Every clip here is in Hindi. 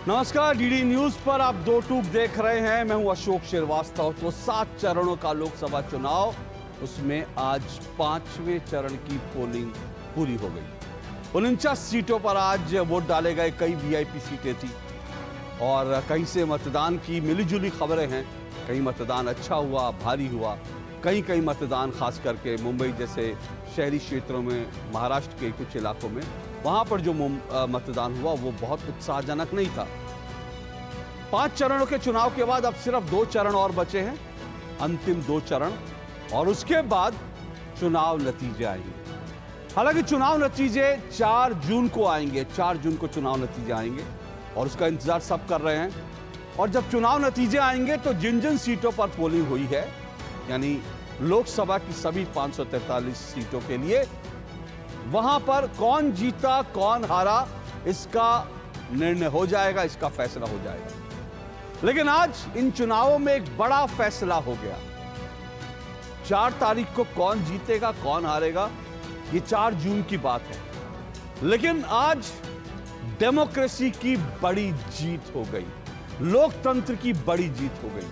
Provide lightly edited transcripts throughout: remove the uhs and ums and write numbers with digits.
नमस्कार, डीडी न्यूज पर आप दो टूक देख रहे हैं। मैं हूं अशोक श्रीवास्तव। तो 7 चरणों का लोकसभा चुनाव, उसमें आज 5वें चरण की पोलिंग पूरी हो गई। 49 सीटों पर आज वोट डाले गए। कई वीआईपी सीटें थी और कहीं से मतदान की मिलीजुली खबरें हैं। कहीं मतदान अच्छा हुआ, भारी हुआ, कहीं कहीं मतदान खास करके मुंबई जैसे शहरी क्षेत्रों में, महाराष्ट्र के कुछ इलाकों में, वहां पर जो मतदान हुआ वो बहुत उत्साहजनक नहीं था। 5 चरणों के चुनाव के बाद अब सिर्फ 2 चरण और बचे हैं, अंतिम 2 चरण, और उसके बाद चुनाव नतीजे आएंगे। हालांकि चुनाव नतीजे 4 जून को आएंगे। 4 जून को चुनाव नतीजे आएंगे और उसका इंतजार सब कर रहे हैं। और जब चुनाव नतीजे आएंगे तो जिन जिन सीटों पर पोलिंग हुई है, यानी लोकसभा की सभी 543 सीटों के लिए, वहां पर कौन जीता कौन हारा इसका निर्णय हो जाएगा, इसका फैसला हो जाएगा। लेकिन आज इन चुनावों में एक बड़ा फैसला हो गया। 4 तारीख को कौन जीतेगा कौन हारेगा ये 4 जून की बात है। लेकिन आज डेमोक्रेसी की बड़ी जीत हो गई, लोकतंत्र की बड़ी जीत हो गई।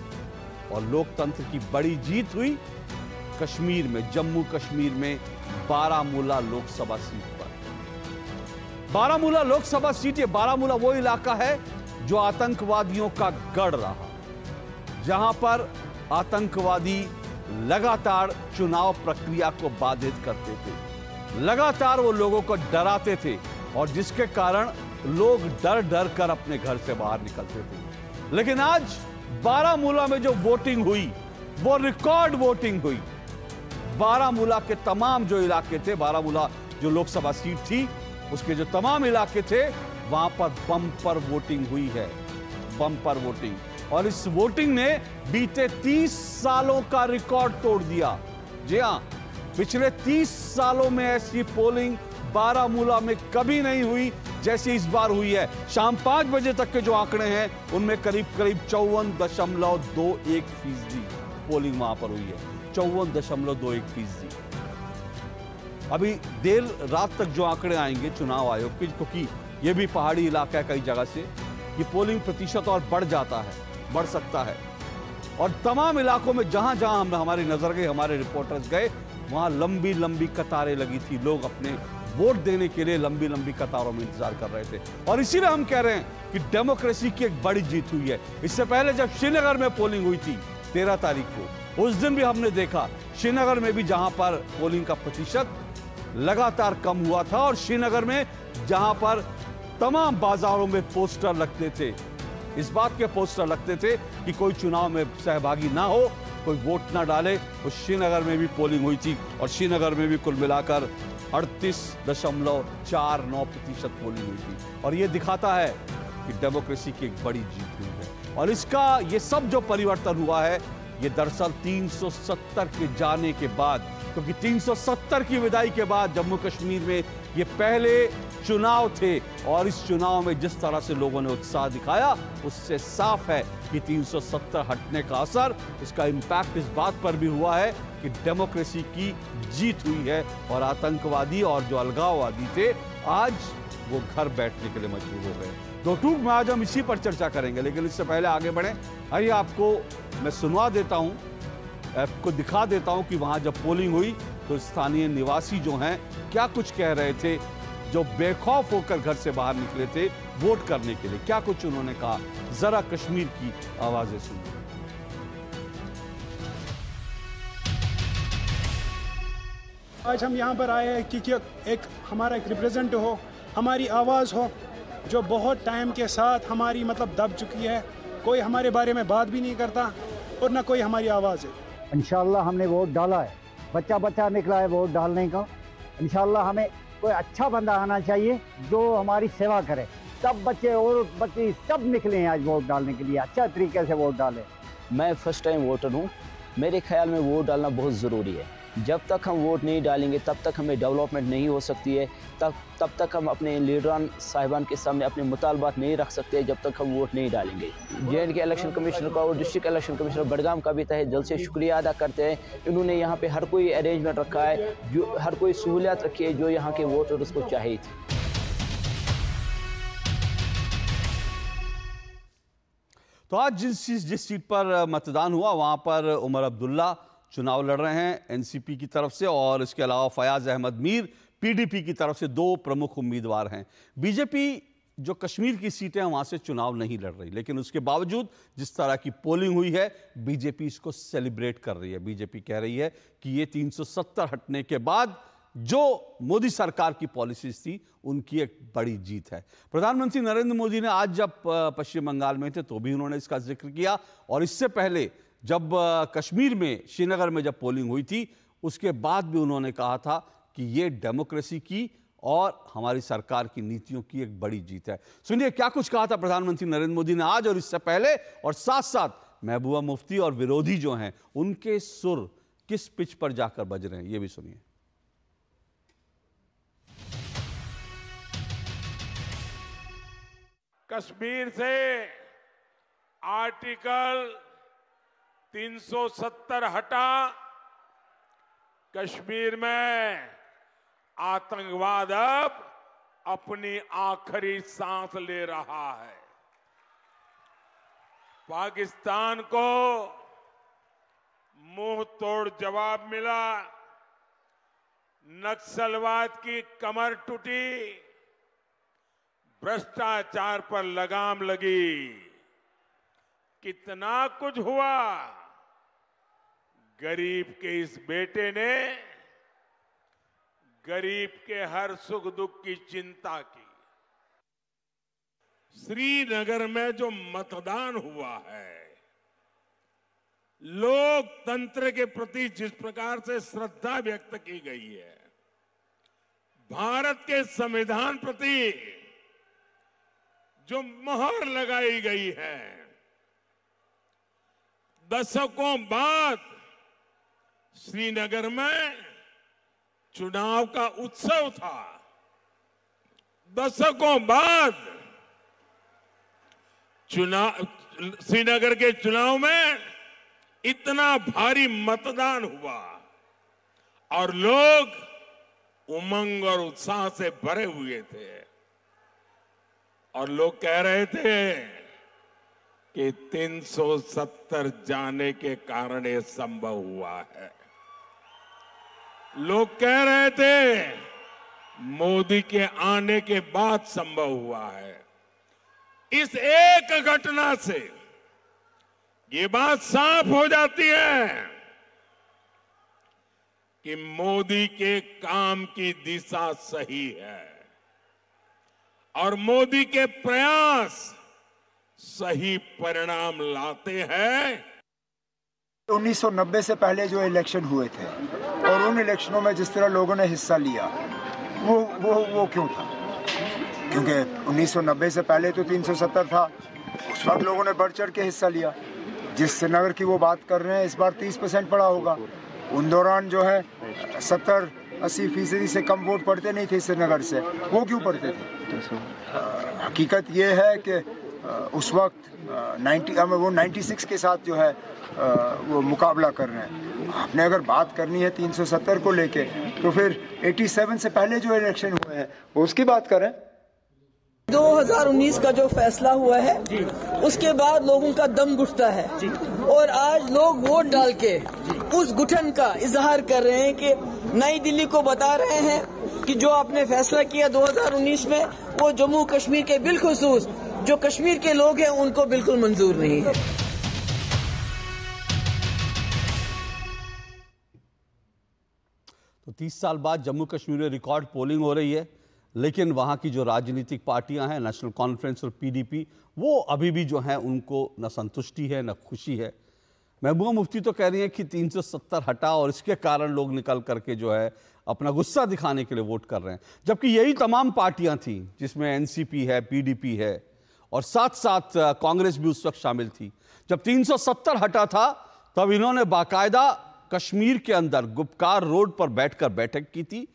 और लोकतंत्र की बड़ी जीत हुई कश्मीर में, जम्मू कश्मीर में बारामूला लोकसभा सीट पर। बारामूला लोकसभा सीट, ये बारामूला वो इलाका है जो आतंकवादियों का गढ़ रहा, जहां पर आतंकवादी लगातार चुनाव प्रक्रिया को बाधित करते थे, लगातार वो लोगों को डराते थे और जिसके कारण लोग डर डर कर अपने घर से बाहर निकलते थे। लेकिन आज बारामूला में जो वोटिंग हुई वो रिकॉर्ड वोटिंग हुई। बारामूला के तमाम जो इलाके थे, बारामूला जो लोकसभा सीट थी उसके जो तमाम इलाके थे, वहां पर बम्पर वोटिंग हुई है, बम्पर वोटिंग। और इस वोटिंग ने बीते 30 सालों का रिकॉर्ड तोड़ दिया। जी हां, पिछले 30 सालों में ऐसी पोलिंग बारामूला में कभी नहीं हुई जैसी इस बार हुई है। शाम 5 बजे तक के जो आंकड़े हैं उनमें करीब 54.21% पोलिंग वहां पर हुई है। 54.21%। अभी देर रात तक जो आंकड़े आएंगे चुनाव आयोग के, क्योंकि यह भी पहाड़ी इलाका है कई जगह से, ये पोलिंग प्रतिशत और बढ़ जाता है, बढ़ सकता है। और तमाम इलाकों में जहां जहां हमारी नजर गई, हमारे रिपोर्टर्स गए, वहां लंबी लंबी कतारें लगी थी। लोग अपने वोट देने के लिए लंबी लंबी कतारों में इंतजार कर रहे थे। और इसीलिए हम कह रहे हैं कि डेमोक्रेसी की एक बड़ी जीत हुई है। इससे पहले जब श्रीनगर में पोलिंग हुई थी 13 तारीख को, उस दिन भी हमने देखा श्रीनगर में भी जहां पर पोलिंग का प्रतिशत लगातार कम हुआ था, और श्रीनगर में जहां पर तमाम बाजारों में पोस्टर लगते थे, इस बात के पोस्टर लगते थे कि कोई चुनाव में सहभागी ना हो, कोई वोट ना डाले। तो श्रीनगर में भी पोलिंग हुई थी और श्रीनगर में भी कुल मिलाकर 38.49% पोलिंग हुई थी। और यह दिखाता है कि डेमोक्रेसी की एक बड़ी जीत हुई है। और इसका ये सब जो परिवर्तन हुआ है, ये दरअसल 370 के जाने के बाद, क्योंकि 370 की विदाई के बाद जम्मू कश्मीर में ये पहले चुनाव थे, और इस चुनाव में जिस तरह से लोगों ने उत्साह दिखाया उससे साफ है कि 370 हटने का असर, उसका इंपैक्ट इस बात पर भी हुआ है कि डेमोक्रेसी की जीत हुई है। और आतंकवादी और जो अलगाववादी थे, आज वो घर बैठने के लिए मजबूर हो गए। दो टूक में आज हम इसी पर चर्चा करेंगे, लेकिन इससे पहले आगे बढ़े, आइए आपको मैं सुनवा देता हूं, आपको दिखा देता हूं कि वहां जब पोलिंग हुई तो स्थानीय निवासी जो हैं क्या कुछ कह रहे थे, जो बेखौफ होकर घर से बाहर निकले थे वोट करने के लिए, क्या कुछ उन्होंने कहा। जरा कश्मीर की आवाजें सुनिए। आज हम यहाँ पर आए हैं कि एक हमारा एक रिप्रेजेंट हो, हमारी आवाज़ हो, जो बहुत टाइम के साथ हमारी दब चुकी है। कोई हमारे बारे में बात भी नहीं करता और ना कोई हमारी आवाज़ है। इंशाल्लाह हमने वोट डाला है, बच्चा निकला है वोट डालने का। इंशाल्लाह हमें कोई अच्छा बंदा आना चाहिए जो हमारी सेवा करे। सब बच्चे और बच्चे सब निकले हैं आज वोट डालने के लिए, अच्छा तरीके से वोट डालें। मैं फर्स्ट टाइम वोटर हूँ। मेरे ख्याल में वोट डालना बहुत ज़रूरी है। जब तक हम वोट नहीं डालेंगे तब तक हमें डेवलपमेंट नहीं हो सकती है, तब तक हम अपने लीडरान साहिबान के सामने अपने मुतालबात नहीं रख सकते जब तक हम वोट नहीं डालेंगे। JNK इलेक्शन कमिश्नर का और डिस्ट्रिक्ट इलेक्शन कमिश्नर बडगाम का भी तहे दिल से शुक्रिया अदा करते हैं। इन्होंने यहाँ पे हर कोई अरेंजमेंट रखा है, जो हर कोई सहूलियत रखी है जो यहाँ के वोटर्स को चाहिए थी। तो आज जिस सीट पर मतदान हुआ वहां पर उमर अब्दुल्ला चुनाव लड़ रहे हैं एनसीपी की तरफ से, और इसके अलावा फयाज अहमद मीर पीडीपी की तरफ से 2 प्रमुख उम्मीदवार हैं। बीजेपी जो कश्मीर की सीटें हैं वहां से चुनाव नहीं लड़ रही, लेकिन उसके बावजूद जिस तरह की पोलिंग हुई है बीजेपी इसको सेलिब्रेट कर रही है। बीजेपी कह रही है कि ये 370 हटने के बाद जो मोदी सरकार की पॉलिसीज थी उनकी एक बड़ी जीत है। प्रधानमंत्री नरेंद्र मोदी ने आज जब पश्चिम बंगाल में थे तो भी उन्होंने इसका जिक्र किया, और इससे पहले जब कश्मीर में श्रीनगर में जब पोलिंग हुई थी उसके बाद भी उन्होंने कहा था कि ये डेमोक्रेसी की और हमारी सरकार की नीतियों की एक बड़ी जीत है। सुनिए क्या कुछ कहा था प्रधानमंत्री नरेंद्र मोदी ने आज और इससे पहले, और साथ साथ महबूबा मुफ्ती और विरोधी जो हैं उनके सुर किस पिच पर जाकर बज रहे हैं, ये भी सुनिए। कश्मीर से आर्टिकल 370 हटा, कश्मीर में आतंकवाद अब अपनी आखिरी सांस ले रहा है। पाकिस्तान को मुंह तोड़ जवाब मिला, नक्सलवाद की कमर टूटी, भ्रष्टाचार पर लगाम लगी, कितना कुछ हुआ। गरीब के इस बेटे ने गरीब के हर सुख दुख की चिंता की। श्रीनगर में जो मतदान हुआ है, लोकतंत्र के प्रति जिस प्रकार से श्रद्धा व्यक्त की गई है, भारत के संविधान प्रति जो मोहर लगाई गई है, दशकों बाद श्रीनगर में चुनाव का उत्सव था। दशकों बाद श्रीनगर के चुनाव में इतना भारी मतदान हुआ और लोग उमंग और उत्साह से भरे हुए थे, और लोग कह रहे थे कि 370 जाने के कारण ये संभव हुआ है। लोग कह रहे थे मोदी के आने के बाद संभव हुआ है। इस एक घटना से ये बात साफ हो जाती है कि मोदी के काम की दिशा सही है और मोदी के प्रयास सही परिणाम लाते हैं। 1990 से पहले जो इलेक्शन हुए थे और उन इलेक्शनों में जिस तरह लोगों ने हिस्सा लिया वो क्यों था? क्योंकि 1990 से पहले तो 370 था, उस वक्त लोगों ने बढ़ चढ़ के हिस्सा लिया। जिस श्रीनगर की वो बात कर रहे हैं इस बार 30% पड़ा होगा। उन दौरान जो है 70-80% से कम वोट पड़ते नहीं थे श्रीनगर से, वो क्यों पड़ते थे? हकीकत ये है कि उस वक्त 96 के साथ जो है वो मुकाबला कर रहे हैं। आपने अगर बात करनी है 370 को लेके तो फिर 87 से पहले जो इलेक्शन हुए हैं उसकी बात करें। 2019 का जो फैसला हुआ है उसके बाद लोगों का दम घुटता है और आज लोग वोट डाल के उस घुटन का इजहार कर रहे हैं कि नई दिल्ली को बता रहे हैं कि जो आपने फैसला किया 2019 में वो जम्मू कश्मीर के बिलखुसूस जो कश्मीर के लोग हैं उनको बिल्कुल मंजूर नहीं है। तो 30 साल बाद जम्मू कश्मीर में रिकॉर्ड पोलिंग हो रही है, लेकिन वहाँ की जो राजनीतिक पार्टियां हैं नेशनल कॉन्फ्रेंस और पीडीपी, वो अभी भी जो हैं उनको न संतुष्टि है न खुशी है। महबूबा मुफ्ती तो कह रही हैं कि 370 हटा और इसके कारण लोग निकल करके जो है अपना गुस्सा दिखाने के लिए वोट कर रहे हैं, जबकि यही तमाम पार्टियां थीं जिसमें एनसीपी है, पीडीपी है और साथ साथ कांग्रेस भी उस वक्त शामिल थी। जब 370 हटा था तब इन्होंने बाकायदा कश्मीर के अंदर गुपकार रोड पर बैठकर बैठक की थी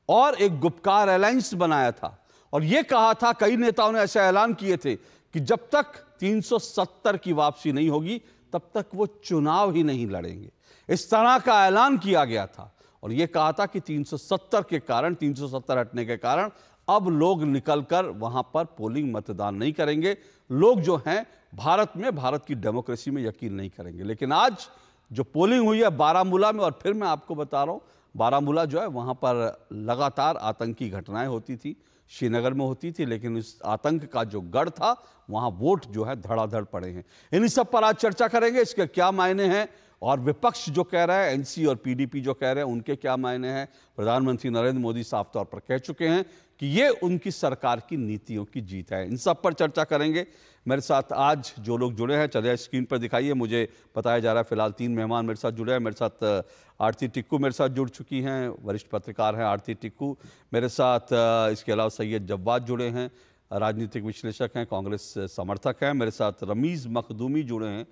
और एक गुपकार अलायंस बनाया था और यह कहा था, कई नेताओं ने ऐसा ऐलान किए थे कि जब तक 370 की वापसी नहीं होगी तब तक वो चुनाव ही नहीं लड़ेंगे। इस तरह का ऐलान किया गया था और यह कहा था कि 370 के कारण, 370 हटने के कारण अब लोग निकलकर वहां पर पोलिंग मतदान नहीं करेंगे। लोग जो हैं भारत में, भारत की डेमोक्रेसी में यकीन नहीं करेंगे। लेकिन आज जो पोलिंग हुई है बारामूला में, और फिर मैं आपको बता रहा हूँ, बारामूला जो है वहाँ पर लगातार आतंकी घटनाएं होती थी, श्रीनगर में होती थी, लेकिन इस आतंक का जो गढ़ था वहाँ वोट जो है धड़ाधड़ पड़े हैं। इन्हीं सब पर आज चर्चा करेंगे, इसके क्या मायने हैं, और विपक्ष जो कह रहा है, एनसी और पीडीपी जो कह रहे हैं, उनके क्या मायने हैं। प्रधानमंत्री नरेंद्र मोदी साफ तौर पर कह चुके हैं कि ये उनकी सरकार की नीतियों की जीत है। इन सब पर चर्चा करेंगे। मेरे साथ आज जो लोग जुड़े हैं, चलिए स्क्रीन पर दिखाइए। मुझे बताया जा रहा है फिलहाल 3 मेहमान मेरे साथ जुड़े हैं। मेरे साथ आरती टिक्कू मेरे साथ जुड़ चुकी हैं, वरिष्ठ पत्रकार हैं आरती टिक्कू। मेरे साथ इसके अलावा सैयद जव्वाद जुड़े हैं, राजनीतिक विश्लेषक हैं, कांग्रेस समर्थक हैं। मेरे साथ रमीज़ मखदूमी जुड़े हैं,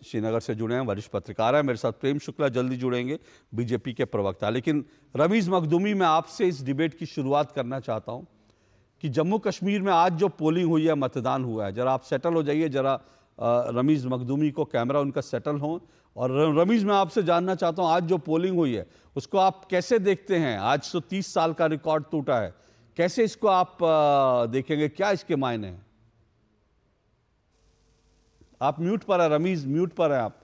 श्रीनगर से जुड़े हैं, वरिष्ठ पत्रकार हैं। मेरे साथ प्रेम शुक्ला जल्दी जुड़ेंगे, बीजेपी के प्रवक्ता। लेकिन रमीज़ मखदूमी, मैं आपसे इस डिबेट की शुरुआत करना चाहता हूं कि जम्मू कश्मीर में आज जो पोलिंग हुई है, मतदान हुआ है, जरा आप सेटल हो जाइए, जरा रमीज़ मखदूमी को कैमरा उनका सेटल हो। और रमीज़, मैं आपसे जानना चाहता हूं, आज जो पोलिंग हुई है उसको आप कैसे देखते हैं? आज तो 30 साल का रिकॉर्ड टूटा है, कैसे इसको आप देखेंगे, क्या इसके मायने हैं? आप म्यूट पर है रमीज़, म्यूट पर है आप।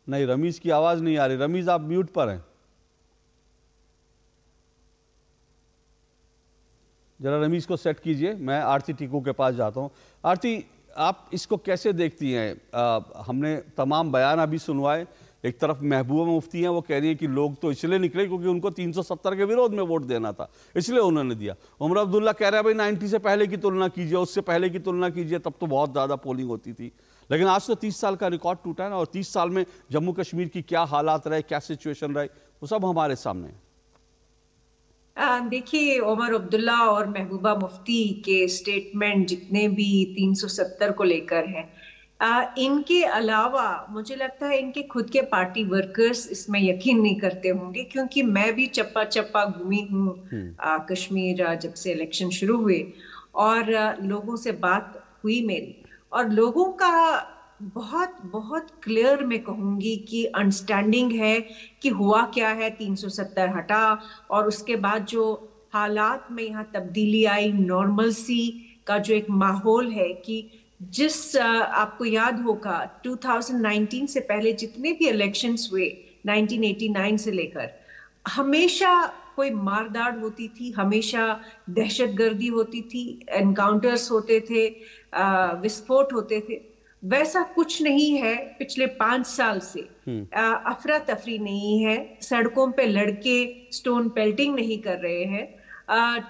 नहीं, रमीज़ की आवाज नहीं आ रही। रमीज़, आप म्यूट पर हैं, जरा रमीज़ को सेट कीजिए। मैं आरती टिक्कू के पास जाता हूं। आरती, आप इसको कैसे देखती हैं? हमने तमाम बयान अभी सुनवाए। एक तरफ महबूबा मुफ्ती हैं, वो कह रही है कि लोग तो इसलिए निकले क्योंकि उनको 370 के विरोध में वोट देना था, इसलिए उन्होंने दिया। उमर अब्दुल्ला कह रहा है भाई 90 से पहले की तुलना कीजिए, उससे पहले की तुलना कीजिए, तब तो बहुत ज़्यादा पोलिंग होती थी। लेकिन आज तो 30 साल का रिकॉर्ड टूटा है ना, और 30 साल में जम्मू कश्मीर की क्या हालात रहे, क्या सिचुएशन रहे, वो सब हमारे सामने है। देखिए, उमर अब्दुल्ला और महबूबा मुफ्ती के स्टेटमेंट जितने भी 370 को लेकर हैं, इनके अलावा मुझे लगता है इनके खुद के पार्टी वर्कर्स इसमें यकीन नहीं करते होंगे, क्योंकि मैं भी चप्पा चप्पा घूमी हूँ कश्मीर जब से इलेक्शन शुरू हुए, और लोगों से बात हुई मेरी, और लोगों का बहुत बहुत क्लियर मैं कहूंगी कि अंडरस्टैंडिंग है कि हुआ क्या है। 370 हटा, और उसके बाद जो हालात में यहाँ तब्दीली आई, नॉर्मलसी का जो एक माहौल है, कि जिस आपको याद होगा 2019 से पहले जितने भी इलेक्शंस हुए 1989 से लेकर, हमेशा कोई मारदाड़ होती थी, हमेशा दहशतगर्दी होती थी, एनकाउंटर्स होते थे, विस्फोट होते थे। वैसा कुछ नहीं है पिछले 5 साल से। अफरा तफरी नहीं है, सड़कों पे लड़के स्टोन पेल्टिंग नहीं कर रहे हैं।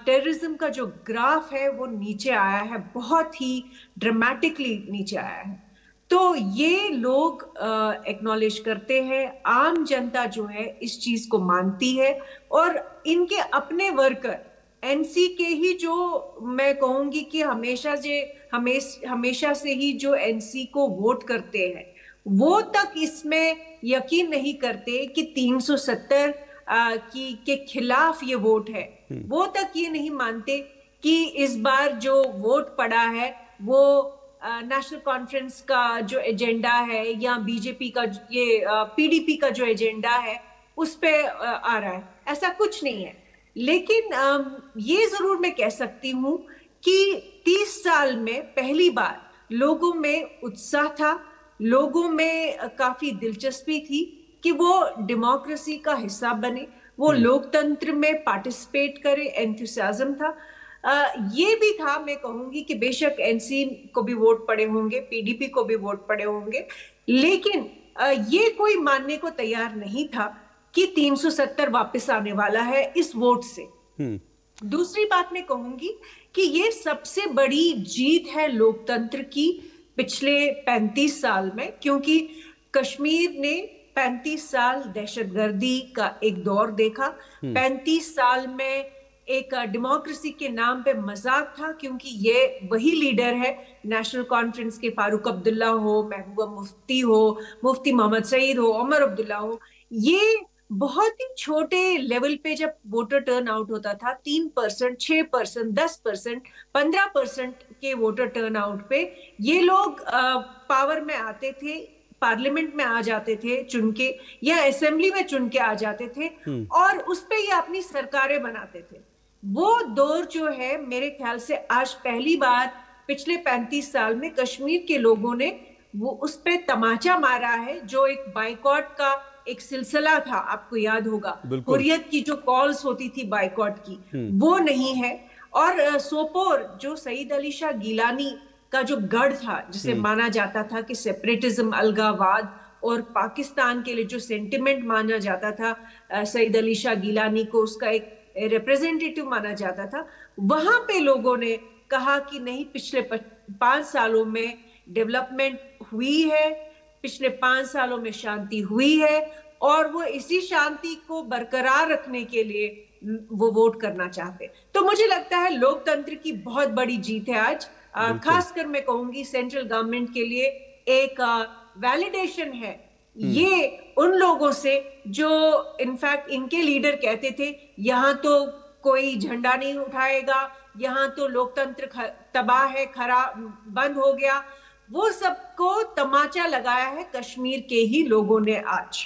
टेररिज्म का जो ग्राफ है वो नीचे आया है, बहुत ही ड्रामेटिकली नीचे आया है। तो ये लोग एक्नॉलेज करते हैं, आम जनता जो है इस चीज को मानती है, और इनके अपने वर्कर एनसी के ही, जो मैं कहूंगी कि हमेशा से ही जो एनसी को वोट करते हैं, वो तक इसमें यकीन नहीं करते कि 370 के खिलाफ ये वोट है। वो तक ये नहीं मानते कि इस बार जो वोट पड़ा है वो नेशनल कॉन्फ्रेंस का जो एजेंडा है, या बीजेपी का, ये पीडीपी का जो एजेंडा है उस पे आ रहा है। ऐसा कुछ नहीं है। लेकिन ये जरूर मैं कह सकती हूं कि 30 साल में पहली बार लोगों में उत्साह था, लोगों में काफी दिलचस्पी थी कि वो डेमोक्रेसी का हिस्सा बने, वो लोकतंत्र में पार्टिसिपेट करे, एंथुसियाज्म था। ये भी था, मैं कहूंगी कि बेशक एनसी को भी वोट पड़े होंगे, पीडीपी को भी वोट पड़े होंगे, लेकिन ये कोई मानने को तैयार नहीं था कि 370 वापस आने वाला है इस वोट से। दूसरी बात मैं कहूंगी कि ये सबसे बड़ी जीत है लोकतंत्र की पिछले 35 साल में, क्योंकि कश्मीर ने 35 साल दहशतगर्दी का एक दौर देखा। 35 साल में एक डेमोक्रेसी के नाम पे मजाक था, क्योंकि ये वही लीडर है नेशनल कॉन्फ्रेंस के, फारूक अब्दुल्ला हो, महबूबा मुफ्ती हो, मुफ्ती मोहम्मद सईद हो, उमर अब्दुल्ला हो। ये बहुत ही छोटे लेवल पे जब वोटर टर्न आउट होता था, 3%, 6%, 10%, 15% के वोटर टर्न आउट पे ये लोग पावर में आते थे, पार्लियामेंट में आ जाते थे चुन के, या असेंबली में चुन के आ जाते थे, और उस पे ये अपनी सरकारें बनाते थे। वो दौर जो है मेरे ख्याल से आज पहली बार पिछले 35 साल में कश्मीर के लोगों ने वो उस पे तमाचा मारा है, जो एक बाइकॉट का एक सिलसिला था, आपको याद होगा, हुर्रियत की जो कॉल्स होती थी बाइकॉट की, वो नहीं है। और सोपोर जो सईद अली शाह गिलानी का जो गढ़ था, जिसे माना जाता था कि सेपरेटिज्म, अलगावाद और पाकिस्तान के लिए जो सेंटिमेंट माना जाता था, सईद अली शाह गिलानी को उसका एक रिप्रेजेंटेटिव माना जाता था, वहां पे लोगों ने कहा कि नहीं, पिछले 5 सालों में डेवलपमेंट हुई है, पिछले 5 सालों में शांति हुई है, और वो इसी शांति को बरकरार रखने के लिए वो वोट करना चाहते। तो मुझे लगता है लोकतंत्र की बहुत बड़ी जीत है आज। खासकर मैं कहूंगी सेंट्रल गवर्नमेंट के लिए एक वैलिडेशन है ये उन लोगों से जो इनफैक्ट इनके लीडर कहते थे यहाँ तो कोई झंडा नहीं उठाएगा, यहाँ तो लोकतंत्र तबाह है, खराब, बंद हो गया। वो सबको तमाचा लगाया है कश्मीर के ही लोगों ने आज।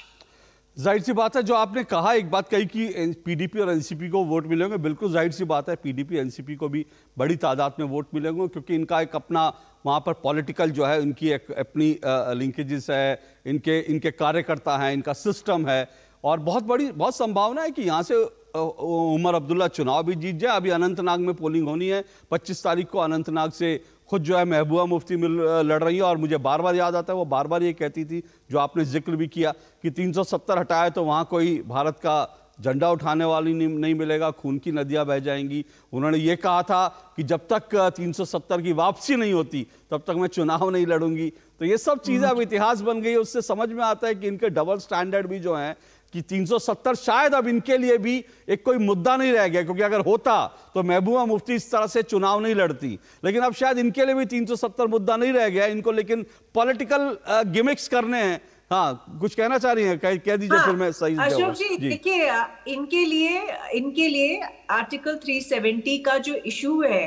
जाहिर सी बात है, जो आपने कहा, एक बात कही कि पीडीपी और एनसीपी को वोट मिलेंगे, बिल्कुल जाहिर सी बात है, पीडीपी एनसीपी को भी बड़ी तादाद में वोट मिलेंगे, क्योंकि इनका एक अपना वहाँ पर पॉलिटिकल जो है, उनकी एक अपनी लिंकेजेस है, इनके कार्यकर्ता हैं, इनका सिस्टम है, और बहुत संभावना है कि यहाँ से उमर अब्दुल्ला चुनाव भी जीत जाए। अभी अनंतनाग में पोलिंग होनी है 25 तारीख को, अनंतनाग से खुद जो है महबूबा मुफ्ती लड़ रही है, और मुझे बार बार याद आता है, वो बार बार ये कहती थी, जो आपने जिक्र भी किया, कि 370 हटाए तो वहाँ कोई भारत का झंडा उठाने वाली नहीं मिलेगा, खून की नदियां बह जाएंगी। उन्होंने ये कहा था कि जब तक 370 की वापसी नहीं होती तब तक मैं चुनाव नहीं लड़ूंगी। तो ये सब चीजें अब इतिहास बन गई। उससे समझ में आता है कि इनके डबल स्टैंडर्ड भी जो हैं, कि 370 शायद अब इनके लिए भी एक कोई मुद्दा नहीं रह गया, क्योंकि अगर होता तो महबूबा मुफ्ती इस तरह से चुनाव नहीं लड़ती, लेकिन अब शायद इनके लिए भी 370 मुद्दा नहीं रह गया इनको, लेकिन पॉलिटिकल गिमिक्स करने हैं। हाँ, कुछ कहना चाह रही हैं, कह दीजिए। हाँ, फिर मैं सही अशोक जी देखिए, इनके लिए आर्टिकल 370 का जो इशू है,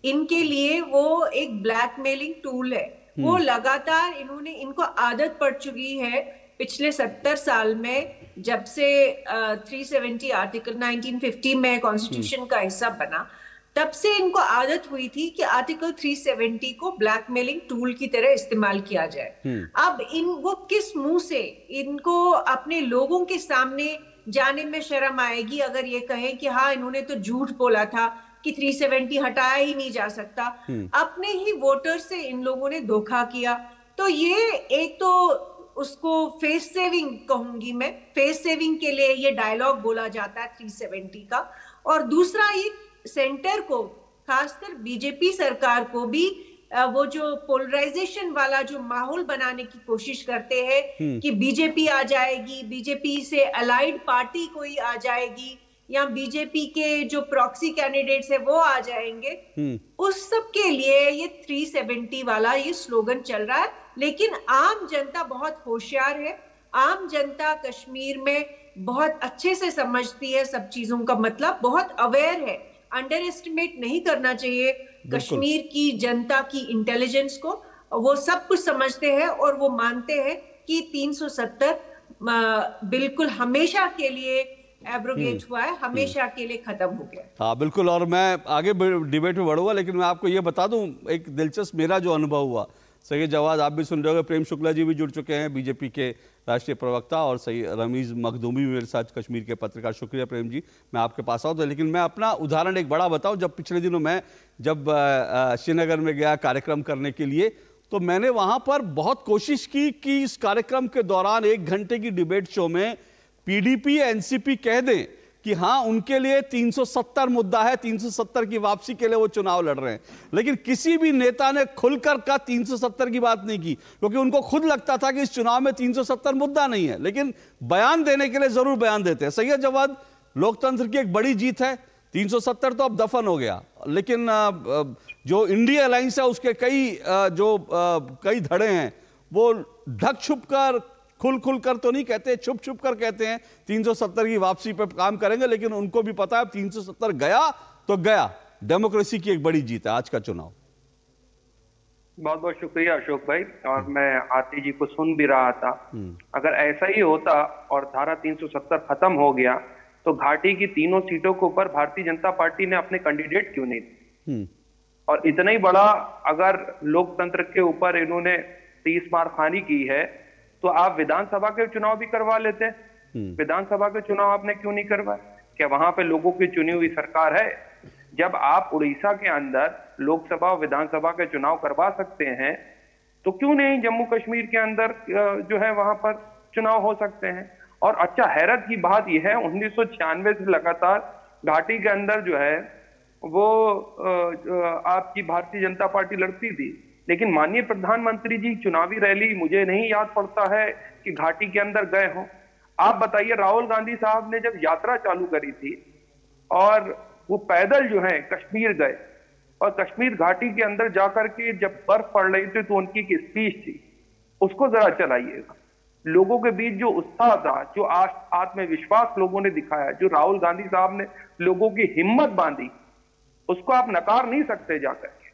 इनके लिए वो एक ब्लैकमेलिंग टूल है। वो लगातार इनको आदत पड़ चुकी है पिछले 70 साल में, जब से 370 आर्टिकल 1950 में कॉन्स्टिट्यूशन का हिस्सा बना, तब से इनको आदत हुई थी कि आर्टिकल 370 को ब्लैकमेलिंग टूल की तरह इस्तेमाल किया जाए। अब वो किस मुंह से इनको अपने लोगों के सामने जाने में शर्म आएगी अगर ये कहें कि हाँ, इन्होंने तो झूठ बोला था कि 370 हटाया ही नहीं जा सकता। अपने ही वोटर से इन लोगों ने धोखा किया। तो ये एक तो उसको फेस सेविंग कहूंगी मैं, फेस सेविंग के लिए ये डायलॉग बोला जाता है 370 का। और दूसरा, ये सेंटर को, खासकर बीजेपी सरकार को भी वो जो पोलराइजेशन वाला जो माहौल बनाने की कोशिश करते हैं कि बीजेपी आ जाएगी, बीजेपी से अलाइड पार्टी कोई आ जाएगी, या बीजेपी के जो प्रॉक्सी कैंडिडेट्स है वो आ जाएंगे, उस सब के लिए ये 370 वाला ये स्लोगन चल रहा है। लेकिन आम जनता बहुत होशियार है, आम जनता कश्मीर में बहुत अच्छे से समझती है सब चीजों का मतलब, बहुत अवेयर है। अंडर एस्टिमेट नहीं करना चाहिए कश्मीर की जनता की इंटेलिजेंस को। वो सब कुछ समझते हैं और वो मानते हैं कि 370 बिल्कुल हमेशा के लिए एब्रोगेट हुआ है, हमेशा के लिए खत्म हो गया। हाँ बिल्कुल, और मैं आगे डिबेट में बढ़ूंगा, लेकिन मैं आपको ये बता दूं, एक दिलचस्प मेरा जो अनुभव हुआ, सही जवाब आप भी सुन रहे होंगे, प्रेम शुक्ला जी भी जुड़ चुके हैं, बीजेपी के राष्ट्रीय प्रवक्ता, और सही रमीज मखदूमी भी मेरे साथ, कश्मीर के पत्रकार। शुक्रिया प्रेम जी, मैं आपके पास आऊँ। तो लेकिन मैं अपना उदाहरण एक बड़ा बताऊँ। जब पिछले दिनों मैं श्रीनगर में गया कार्यक्रम करने के लिए, तो मैंने वहाँ पर बहुत कोशिश की कि इस कार्यक्रम के दौरान 1 घंटे की डिबेट शो में पीडीपी एनसीपी कह दें कि हाँ, उनके लिए 370 मुद्दा है, 370 की वापसी के लिए वो चुनाव लड़ रहे हैं। लेकिन किसी भी नेता ने खुलकर का 370 की बात नहीं की, क्योंकि उनको खुद लगता था कि इस चुनाव में 370 मुद्दा नहीं है, लेकिन बयान देने के लिए जरूर बयान देते हैं। सही है जवाब, लोकतंत्र की एक बड़ी जीत है। 370 तो अब दफन हो गया, लेकिन जो इंडिया अलायंस है उसके कई धड़े हैं, वो ढक छुप कर, खुल कर तो नहीं कहते, छुप कर कहते हैं 370 की वापसी पर काम करेंगे। लेकिन उनको भी पता है 370 गया तो गया। डेमोक्रेसी की एक बड़ी जीत है आज का चुनाव। बहुत बहुत शुक्रिया अशोक भाई। और मैं आरती जी को सुन भी रहा था। अगर ऐसा ही होता और धारा 370 खत्म हो गया तो घाटी की तीनों सीटों के ऊपर भारतीय जनता पार्टी ने अपने कैंडिडेट क्यों नहीं दी? और इतना ही बड़ा अगर लोकतंत्र के ऊपर इन्होंने 30 मारखानी की है तो आप विधानसभा के चुनाव भी करवा लेते। विधानसभा के चुनाव आपने क्यों नहीं करवाए? क्या वहां पे लोगों की चुनी हुई सरकार है? जब आप उड़ीसा के अंदर लोकसभा और विधानसभा के चुनाव करवा सकते हैं तो क्यों नहीं जम्मू कश्मीर के अंदर जो है वहां पर चुनाव हो सकते हैं? और अच्छा, हैरत की बात यह है 1996 से लगातार घाटी के अंदर जो है वो आपकी भारतीय जनता पार्टी लड़ती थी, लेकिन माननीय प्रधानमंत्री जी चुनावी रैली मुझे नहीं याद पड़ता है कि घाटी के अंदर गए हों। आप बताइए, राहुल गांधी साहब ने जब यात्रा चालू करी थी और वो पैदल जो है कश्मीर गए और कश्मीर घाटी के अंदर जाकर के जब बर्फ पड़ रही थी तो उनकी एक स्पीच थी, उसको जरा चलाइएगा। लोगों के बीच जो उत्साह था, जो आत्मविश्वास लोगों ने दिखाया, जो राहुल गांधी साहब ने लोगों की हिम्मत बांधी, उसको आप नकार नहीं सकते जाकर के।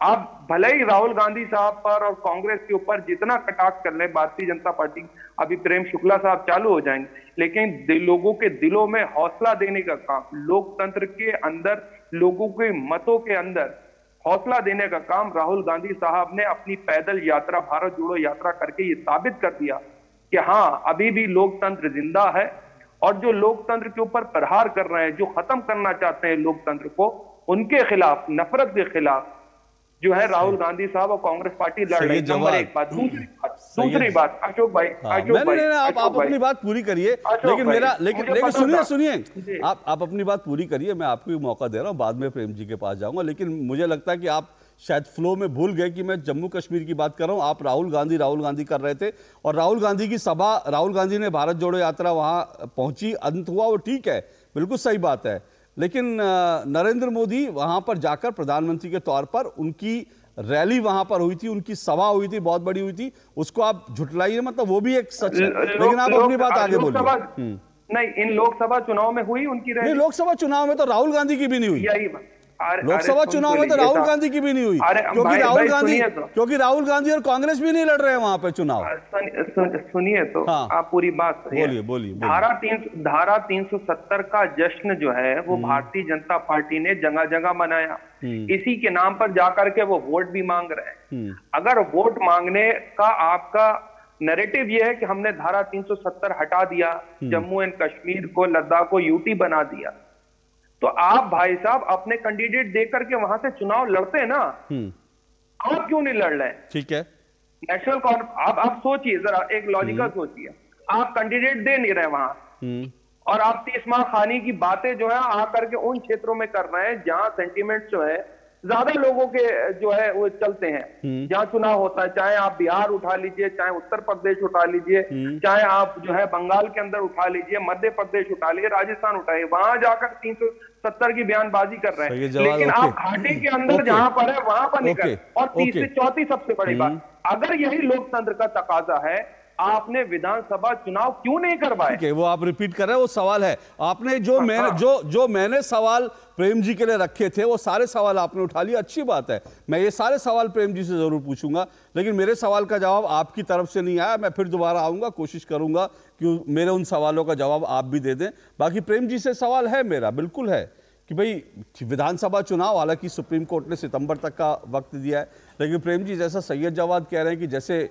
आप भले ही राहुल गांधी साहब पर और कांग्रेस के ऊपर जितना कटाक्ष कर ले, भारतीय जनता पार्टी, अभी प्रेम शुक्ला साहब चालू हो जाएंगे, लेकिन लोगों के दिलों में हौसला देने का काम, लोकतंत्र के अंदर लोगों के मतों के अंदर हौसला देने का काम राहुल गांधी साहब ने अपनी पैदल यात्रा, भारत जोड़ो यात्रा करके ये साबित कर दिया कि हाँ, अभी भी लोकतंत्र जिंदा है। और जो लोकतंत्र के ऊपर प्रहार कर रहे हैं, जो खत्म करना चाहते हैं लोकतंत्र को, उनके खिलाफ, नफरत के खिलाफ जो है राहुल गांधी साहब और कांग्रेस पार्टी लड़ रही है। नंबर एक बात। दूसरी बात अशोक भाई, आप अपनी बात पूरी करिए, लेकिन सुनिए आप अपनी बात पूरी करिए, मैं आपको भी मौका दे रहा हूं, बाद में प्रेम जी के पास जाऊंगा। लेकिन मुझे लगता है कि आप शायद फ्लो में भूल गए कि मैं जम्मू कश्मीर की बात कर रहा हूं। आप राहुल गांधी कर रहे थे और राहुल गांधी की सभा, राहुल गांधी ने भारत जोड़ो यात्रा वहां पहुंची, अंत हुआ, वो ठीक है, बिल्कुल सही बात है। लेकिन नरेंद्र मोदी वहां पर जाकर प्रधानमंत्री के तौर पर, उनकी रैली वहां पर हुई थी, उनकी सभा हुई थी, बहुत बड़ी हुई थी, उसको आप झुटलाइए, मतलब वो भी एक सच है। लेकिन आप अपनी बात आगे बोलिए। नहीं, इन लोकसभा चुनाव में हुई उनकी रैली? लोकसभा चुनाव में तो राहुल गांधी की भी नहीं हुई। यही लोकसभा चुनाव में तो राहुल गांधी की भी नहीं हुई, क्योंकि राहुल गांधी और कांग्रेस भी नहीं लड़ रहे हैं वहां पे चुनाव। सुनिए तो आप पूरी बात बोलिए। धारा 370 का जश्न जो है वो भारतीय जनता पार्टी ने जगह जगह मनाया। इसी के नाम पर जाकर के वो वोट भी मांग रहे हैं। अगर वोट मांगने का आपका नैरेटिव ये है कि हमने धारा 370 हटा दिया, जम्मू एंड कश्मीर को, लद्दाख को यूटी बना दिया, तो आप भाई साहब अपने कैंडिडेट देकर के वहां से चुनाव लड़ते ना। आप क्यों नहीं लड़ रहे? ठीक है, नेशनल आप सोचिए जरा, एक लॉजिकल सोचिए। आप कैंडिडेट दे नहीं रहे वहां और आप 30 माह खानी की बातें जो है आकर के उन क्षेत्रों में कर रहे हैं जहां सेंटीमेंट जो है ज्यादा लोगों के जो है वो चलते हैं, जहां चुनाव होता है। चाहे आप बिहार उठा लीजिए, चाहे उत्तर प्रदेश उठा लीजिए, चाहे आप जो है बंगाल के अंदर उठा लीजिए, मध्य प्रदेश उठा लीजिए, राजस्थान उठाइए, वहां जाकर 370 की बयानबाजी कर रहे हैं। लेकिन आप घाटी के अंदर जहां पर है वहां पर नहीं कर। और तीसरी चौथी सबसे बड़ी बात, अगर यही लोकतंत्र का तकाजा है, आपने विधानसभा चुनाव क्यों नहीं करवाए? ठीक है, वो आप रिपीट कर रहे हैं, वो सवाल है। आपने जो मैंने सवाल प्रेम जी के लिए रखे थे वो सारे सवाल आपने उठा लिए, अच्छी बात है। मैं ये सारे सवाल प्रेम जी से जरूर पूछूंगा, लेकिन मेरे सवाल का जवाब आपकी तरफ से नहीं आया। मैं फिर दोबारा आऊंगा, कोशिश करूंगा कि मेरे उन सवालों का जवाब आप भी दे दें। बाकी प्रेम जी से सवाल है मेरा, बिल्कुल है, कि भाई विधानसभा चुनाव, हालांकि सुप्रीम कोर्ट ने सितंबर तक का वक्त दिया है, लेकिन प्रेम जी जैसा सैयद जवाद कह रहे हैं कि जैसे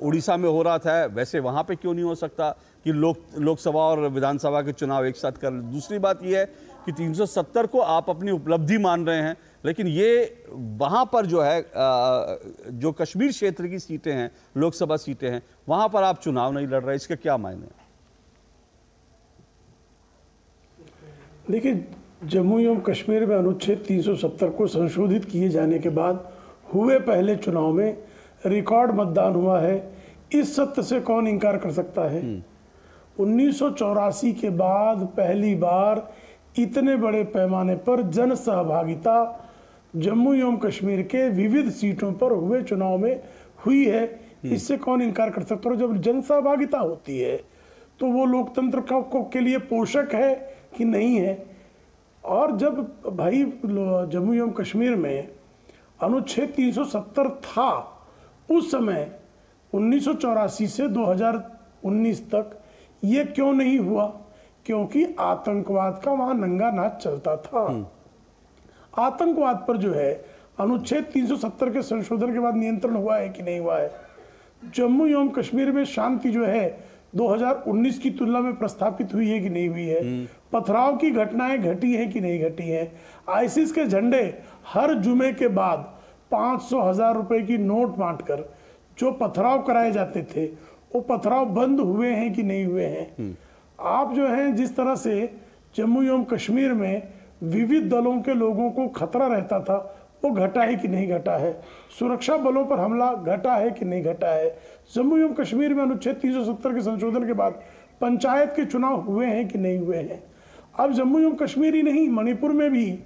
उड़ीसा में हो रहा था वैसे वहां पे क्यों नहीं हो सकता कि लोकसभा और विधानसभा के चुनाव एक साथ कर। दूसरी बात यह है कि 370 को आप अपनी उपलब्धि मान रहे हैं, लेकिन ये वहां पर जो है जो कश्मीर क्षेत्र की सीटें हैं, लोकसभा सीटें हैं, वहां पर आप चुनाव नहीं लड़ रहे, इसके क्या मायने? देखिए, जम्मू एवं कश्मीर में अनुच्छेद 370 को संशोधित किए जाने के बाद हुए पहले चुनाव में रिकॉर्ड मतदान हुआ है। इस सत्य से कौन इनकार कर सकता है? 1984 के बाद पहली बार इतने बड़े पैमाने पर जन सहभागिता जम्मू एवं कश्मीर के विविध सीटों पर हुए चुनाव में हुई है। इससे कौन इनकार कर सकता है? जब जन सहभागिता होती है तो वो लोकतंत्र के लिए पोषक है कि नहीं है? और जब भाई जम्मू एवं कश्मीर में अनुच्छेद 370 था उस समय 1984 से 2019 तक, ये क्यों नहीं हुआ? क्योंकि आतंकवाद का वहां नंगा नाच चलता था। आतंकवाद पर जो है अनुच्छेद 370 के संशोधन के बाद नियंत्रण हुआ है कि नहीं हुआ है? जम्मू एवं कश्मीर में शांति जो है 2019 की तुलना में प्रस्थापित हुई है कि नहीं हुई है? पथराव की घटनाएं घटी हैं कि नहीं घटी हैं? आईसिस के झंडे हर जुमे के बाद 500,000 रुपए की नोट बांटकर जो पथराव कराए जाते थे, वो पथराव बंद हुए हैं कि नहीं हुए हैं? आप जो है जिस तरह से जम्मू एवं कश्मीर में विविध दलों के लोगों को खतरा रहता था, वो घटा है कि नहीं घटा है? सुरक्षा बलों पर हमला घटा है कि नहीं घटा है? जम्मू एवं कश्मीर में अनुच्छेद 370 के संशोधन के बाद पंचायत के चुनाव हुए हैं कि नहीं हुए हैं? अब जम्मू एवं कश्मीर ही नहीं, मणिपुर में भी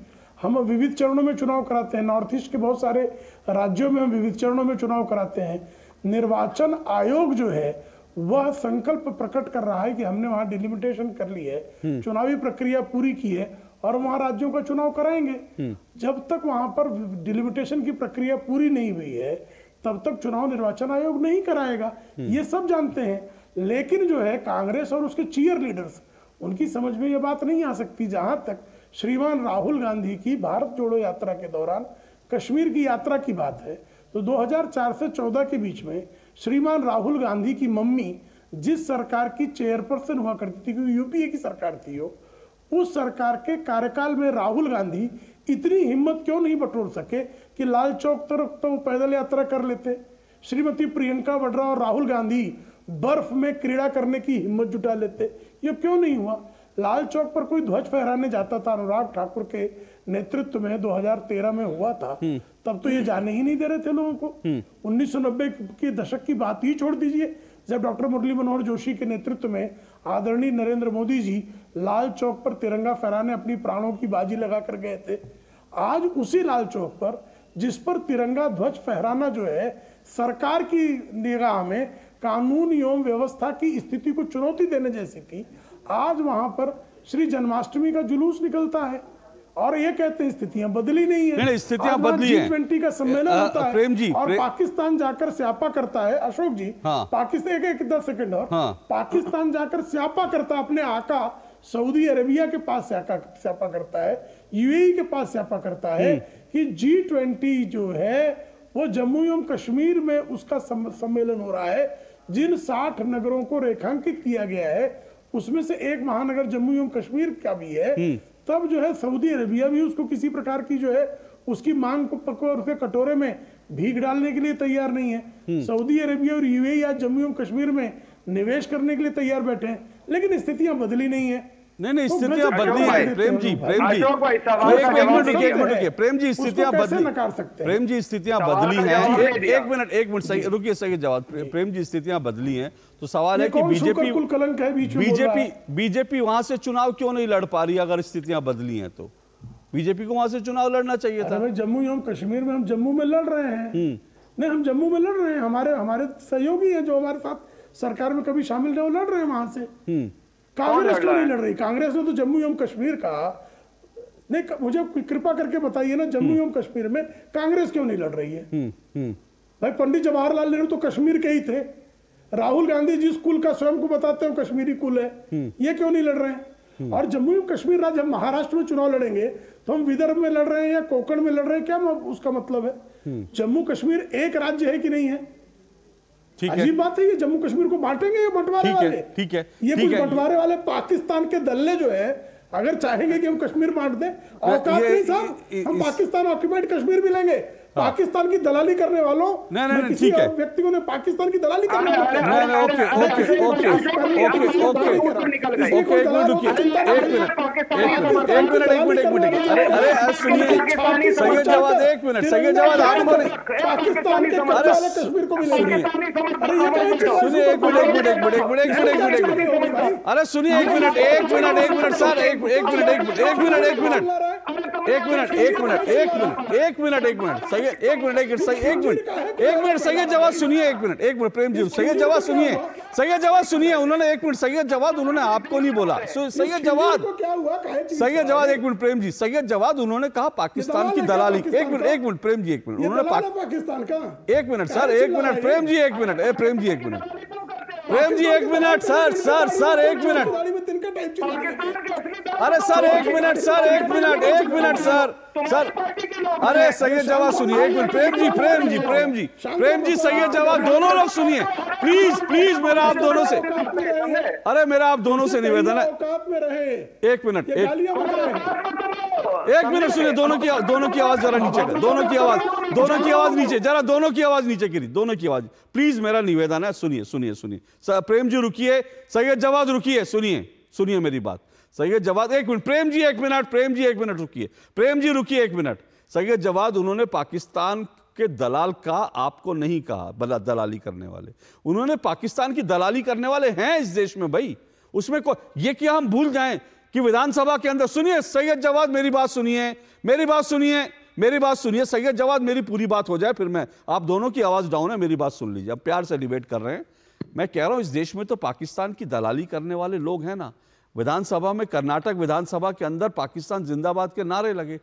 हम विविध चरणों में चुनाव कराते हैं। नॉर्थ ईस्ट के बहुत सारे राज्यों में हम विविध चरणों में चुनाव कराते हैं। निर्वाचन आयोग जो है वह संकल्प प्रकट कर रहा है कि हमने वहां डिलिमिटेशन कर ली है, चुनावी प्रक्रिया पूरी की है और वहां राज्यों का चुनाव कराएंगे। जब तक वहां पर डिलिमिटेशन की प्रक्रिया पूरी नहीं हुई है तब तक चुनाव निर्वाचन आयोग नहीं कराएगा, ये सब जानते हैं। लेकिन जो है कांग्रेस और उसके चीयर लीडर्स, उनकी समझ में यह बात नहीं आ सकती। जहां तक श्रीमान राहुल गांधी की भारत जोड़ो यात्रा के दौरान कश्मीर की यात्रा की बात है, तो 2004 से 14 के बीच में श्रीमान राहुल गांधी की मम्मी जिस सरकार की चेयरपर्सन हुआ करती थी, क्योंकि यूपीए की सरकार थी वो, उस सरकार के कार्यकाल में राहुल गांधी इतनी हिम्मत क्यों नहीं बटोर सके कि लाल चौक तरफ तो पैदल यात्रा कर लेते? श्रीमती प्रियंका वाड्रा और राहुल गांधी बर्फ में क्रीड़ा करने की हिम्मत जुटा लेते, ये क्यों नहीं हुआ? लाल चौक पर कोई ध्वज फहराने जाता था, अनुराग ठाकुर के नेतृत्व में 2013 में हुआ था, तब तो ये जाने ही नहीं दे रहे थे लोगों को। 1990 के दशक की बात ही छोड़ दीजिए, जब डॉक्टर मुरली मनोहर जोशी के नेतृत्व में आदरणीय नरेंद्र मोदी जी लाल चौक पर तिरंगा फहराने अपनी प्राणों की बाजी लगा कर गए थे। आज उसी लाल चौक पर, जिस पर तिरंगा ध्वज फहराना जो है सरकार की निगाह में कानून एवं व्यवस्था की स्थिति को चुनौती देने जैसी थी, आज वहां पर श्री जन्माष्टमी का जुलूस निकलता है और ये कहते हैं स्थितियां बदली नहीं है। नहीं, स्थितियां बदली हैं। G20 का सम्मेलन होता है प्रेम जी, और पाकिस्तान जाकर स्यापा करता है, अशोक जी, पाकिस्तान एक 10 सेकंड और पाकिस्तान जाकर स्यापा करता है, अपने आका सऊदी अरेबिया के पास स्यापा करता है, यूएई के पास स्यापा करता है कि G20 जो है वो जम्मू एवं कश्मीर में उसका सम्मेलन हो रहा है। जिन 60 नगरों को रेखांकित किया गया है उसमें से एक महानगर जम्मू एवं कश्मीर का भी है। तब जो है सऊदी अरेबिया भी उसको किसी प्रकार की जो है उसकी मांग को पकड़ उसके कटोरे में भीग डालने के लिए तैयार नहीं है। सऊदी अरेबिया और यूएई आज जम्मू एवं कश्मीर में निवेश करने के लिए तैयार बैठे हैं, लेकिन स्थितियां बदली नहीं है। नहीं, स्थितियां बदली है प्रेम जी। प्रेम जी, स्थितियां बदली नकार सकते हैं? प्रेम जी, स्थितियां बदली हैं। एक मिनट सही रुकिए, सही जवाब। प्रेम जी, स्थितियां बदली हैं तो सवाल है कि बीजेपी वहां से चुनाव क्यों नहीं लड़ पा रही? अगर स्थितियां बदली हैं तो बीजेपी को वहां से चुनाव लड़ना चाहिए था। जम्मू एवं कश्मीर में हम जम्मू में लड़ रहे हैं, नहीं हम जम्मू में लड़ रहे हैं, हमारे सहयोगी हैं जो हमारे साथ सरकार में कभी शामिल रहे, वो लड़ रहे हैं वहां से। कांग्रेस क्यों नहीं लड़ रही? कांग्रेस ने तो जम्मू एवं कश्मीर का नहीं, मुझे कृपा करके बताइए ना, जम्मू एवं कश्मीर में कांग्रेस क्यों नहीं लड़ रही है? भाई पंडित जवाहरलाल नेहरू तो कश्मीर के ही थे, राहुल गांधी जिस कुल का स्वयं को बताते हैं कश्मीरी कुल है, ये क्यों नहीं लड़ रहे हैं? और जम्मू एवं कश्मीर राज्य, हम महाराष्ट्र में चुनाव लड़ेंगे तो हम विदर्भ में लड़ रहे हैं या कोंकण में लड़ रहे हैं, क्या उसका मतलब है? जम्मू कश्मीर एक राज्य है कि नहीं है? अजीब बात है, ये जम्मू कश्मीर को बांटेंगे ये बंटवारे वाले? ठीक है, ये कुछ बंटवारे वाले पाकिस्तान के दल्ले जो है अगर चाहेंगे कि हम कश्मीर बांट दें, औकात नहीं साहब, हम पाकिस्तान ऑक्यूपाइड कश्मीर भी लेंगे। पाकिस्तान की दलाली करने वालों, किसी व्यक्ति ने पाकिस्तान की दलाली करने सही जवाब, एक मिनट सही जवाब आप बोले। पाकिस्तान के कश्मीर को भी लेंगे। सुनिए एक मिनट, अरे सुनिए एक मिनट सर, एक मिनट सही सैयद एक मिनट सैयद जवाद सुनिए, एक मिनट प्रेम जी, सैयद जवाद सुनिए, उन्होंने एक मिनट सैयद जवाद उन्होंने आपको नहीं बोला, सैयद जवाद एक मिनट प्रेम जी, सैयद जवाद उन्होंने कहा पाकिस्तान की दलाली, एक मिनट प्रेम जी, एक मिनट उन्होंने पाकिस्तान का, एक मिनट सर, एक मिनट प्रेम जी, एक मिनट प्रेम जी, एक मिनट प्रेम जी, एक मिनट सर एक मिनट, अरे सर एक मिनट सर, अरे सैयद जवाद सुनिए, एक मिनट प्रेम जी सैयद जवाद दोनों लोग सुनिए प्लीज, मेरा आप दोनों से, अरे मेरा आप दोनों से निवेदन है, एक मिनट सुनिए, दोनों की आवाज जरा नीचे कर, दोनों की आवाज नीचे, जरा दोनों की आवाज नीचे गिरी, दोनों की आवाज प्लीज, मेरा निवेदन है, सुनिए प्रेम जी रुकिए, सैयद जवाद रुकिए, सुनिए मेरी बात, सैयद जवाद एक मिनट, प्रेम जी एक मिनट रुकिए, प्रेम जी रुकिए एक मिनट, सैयद जवाद उन्होंने पाकिस्तान के दलाल का आपको नहीं कहा, दलाली करने वाले, उन्होंने पाकिस्तान की दलाली करने वाले हैं इस देश में भाई, उसमें ये क्या हम भूल जाएं कि विधानसभा के अंदर, सुनिए सैयद जवाद मेरी बात सुनिए सैयद जवाद, मेरी पूरी बात हो जाए फिर मैं, आप दोनों की आवाज डाउन है, मेरी बात सुन लीजिए, अब प्यार से डिबेट कर रहे हैं, मैं कह रहा हूं इस देश में तो पाकिस्तान की दलाली करने वाले लोग हैं ना, विधानसभा में, कर्नाटक विधानसभा के अंदर पाकिस्तान जिंदाबाद के नारे लगे,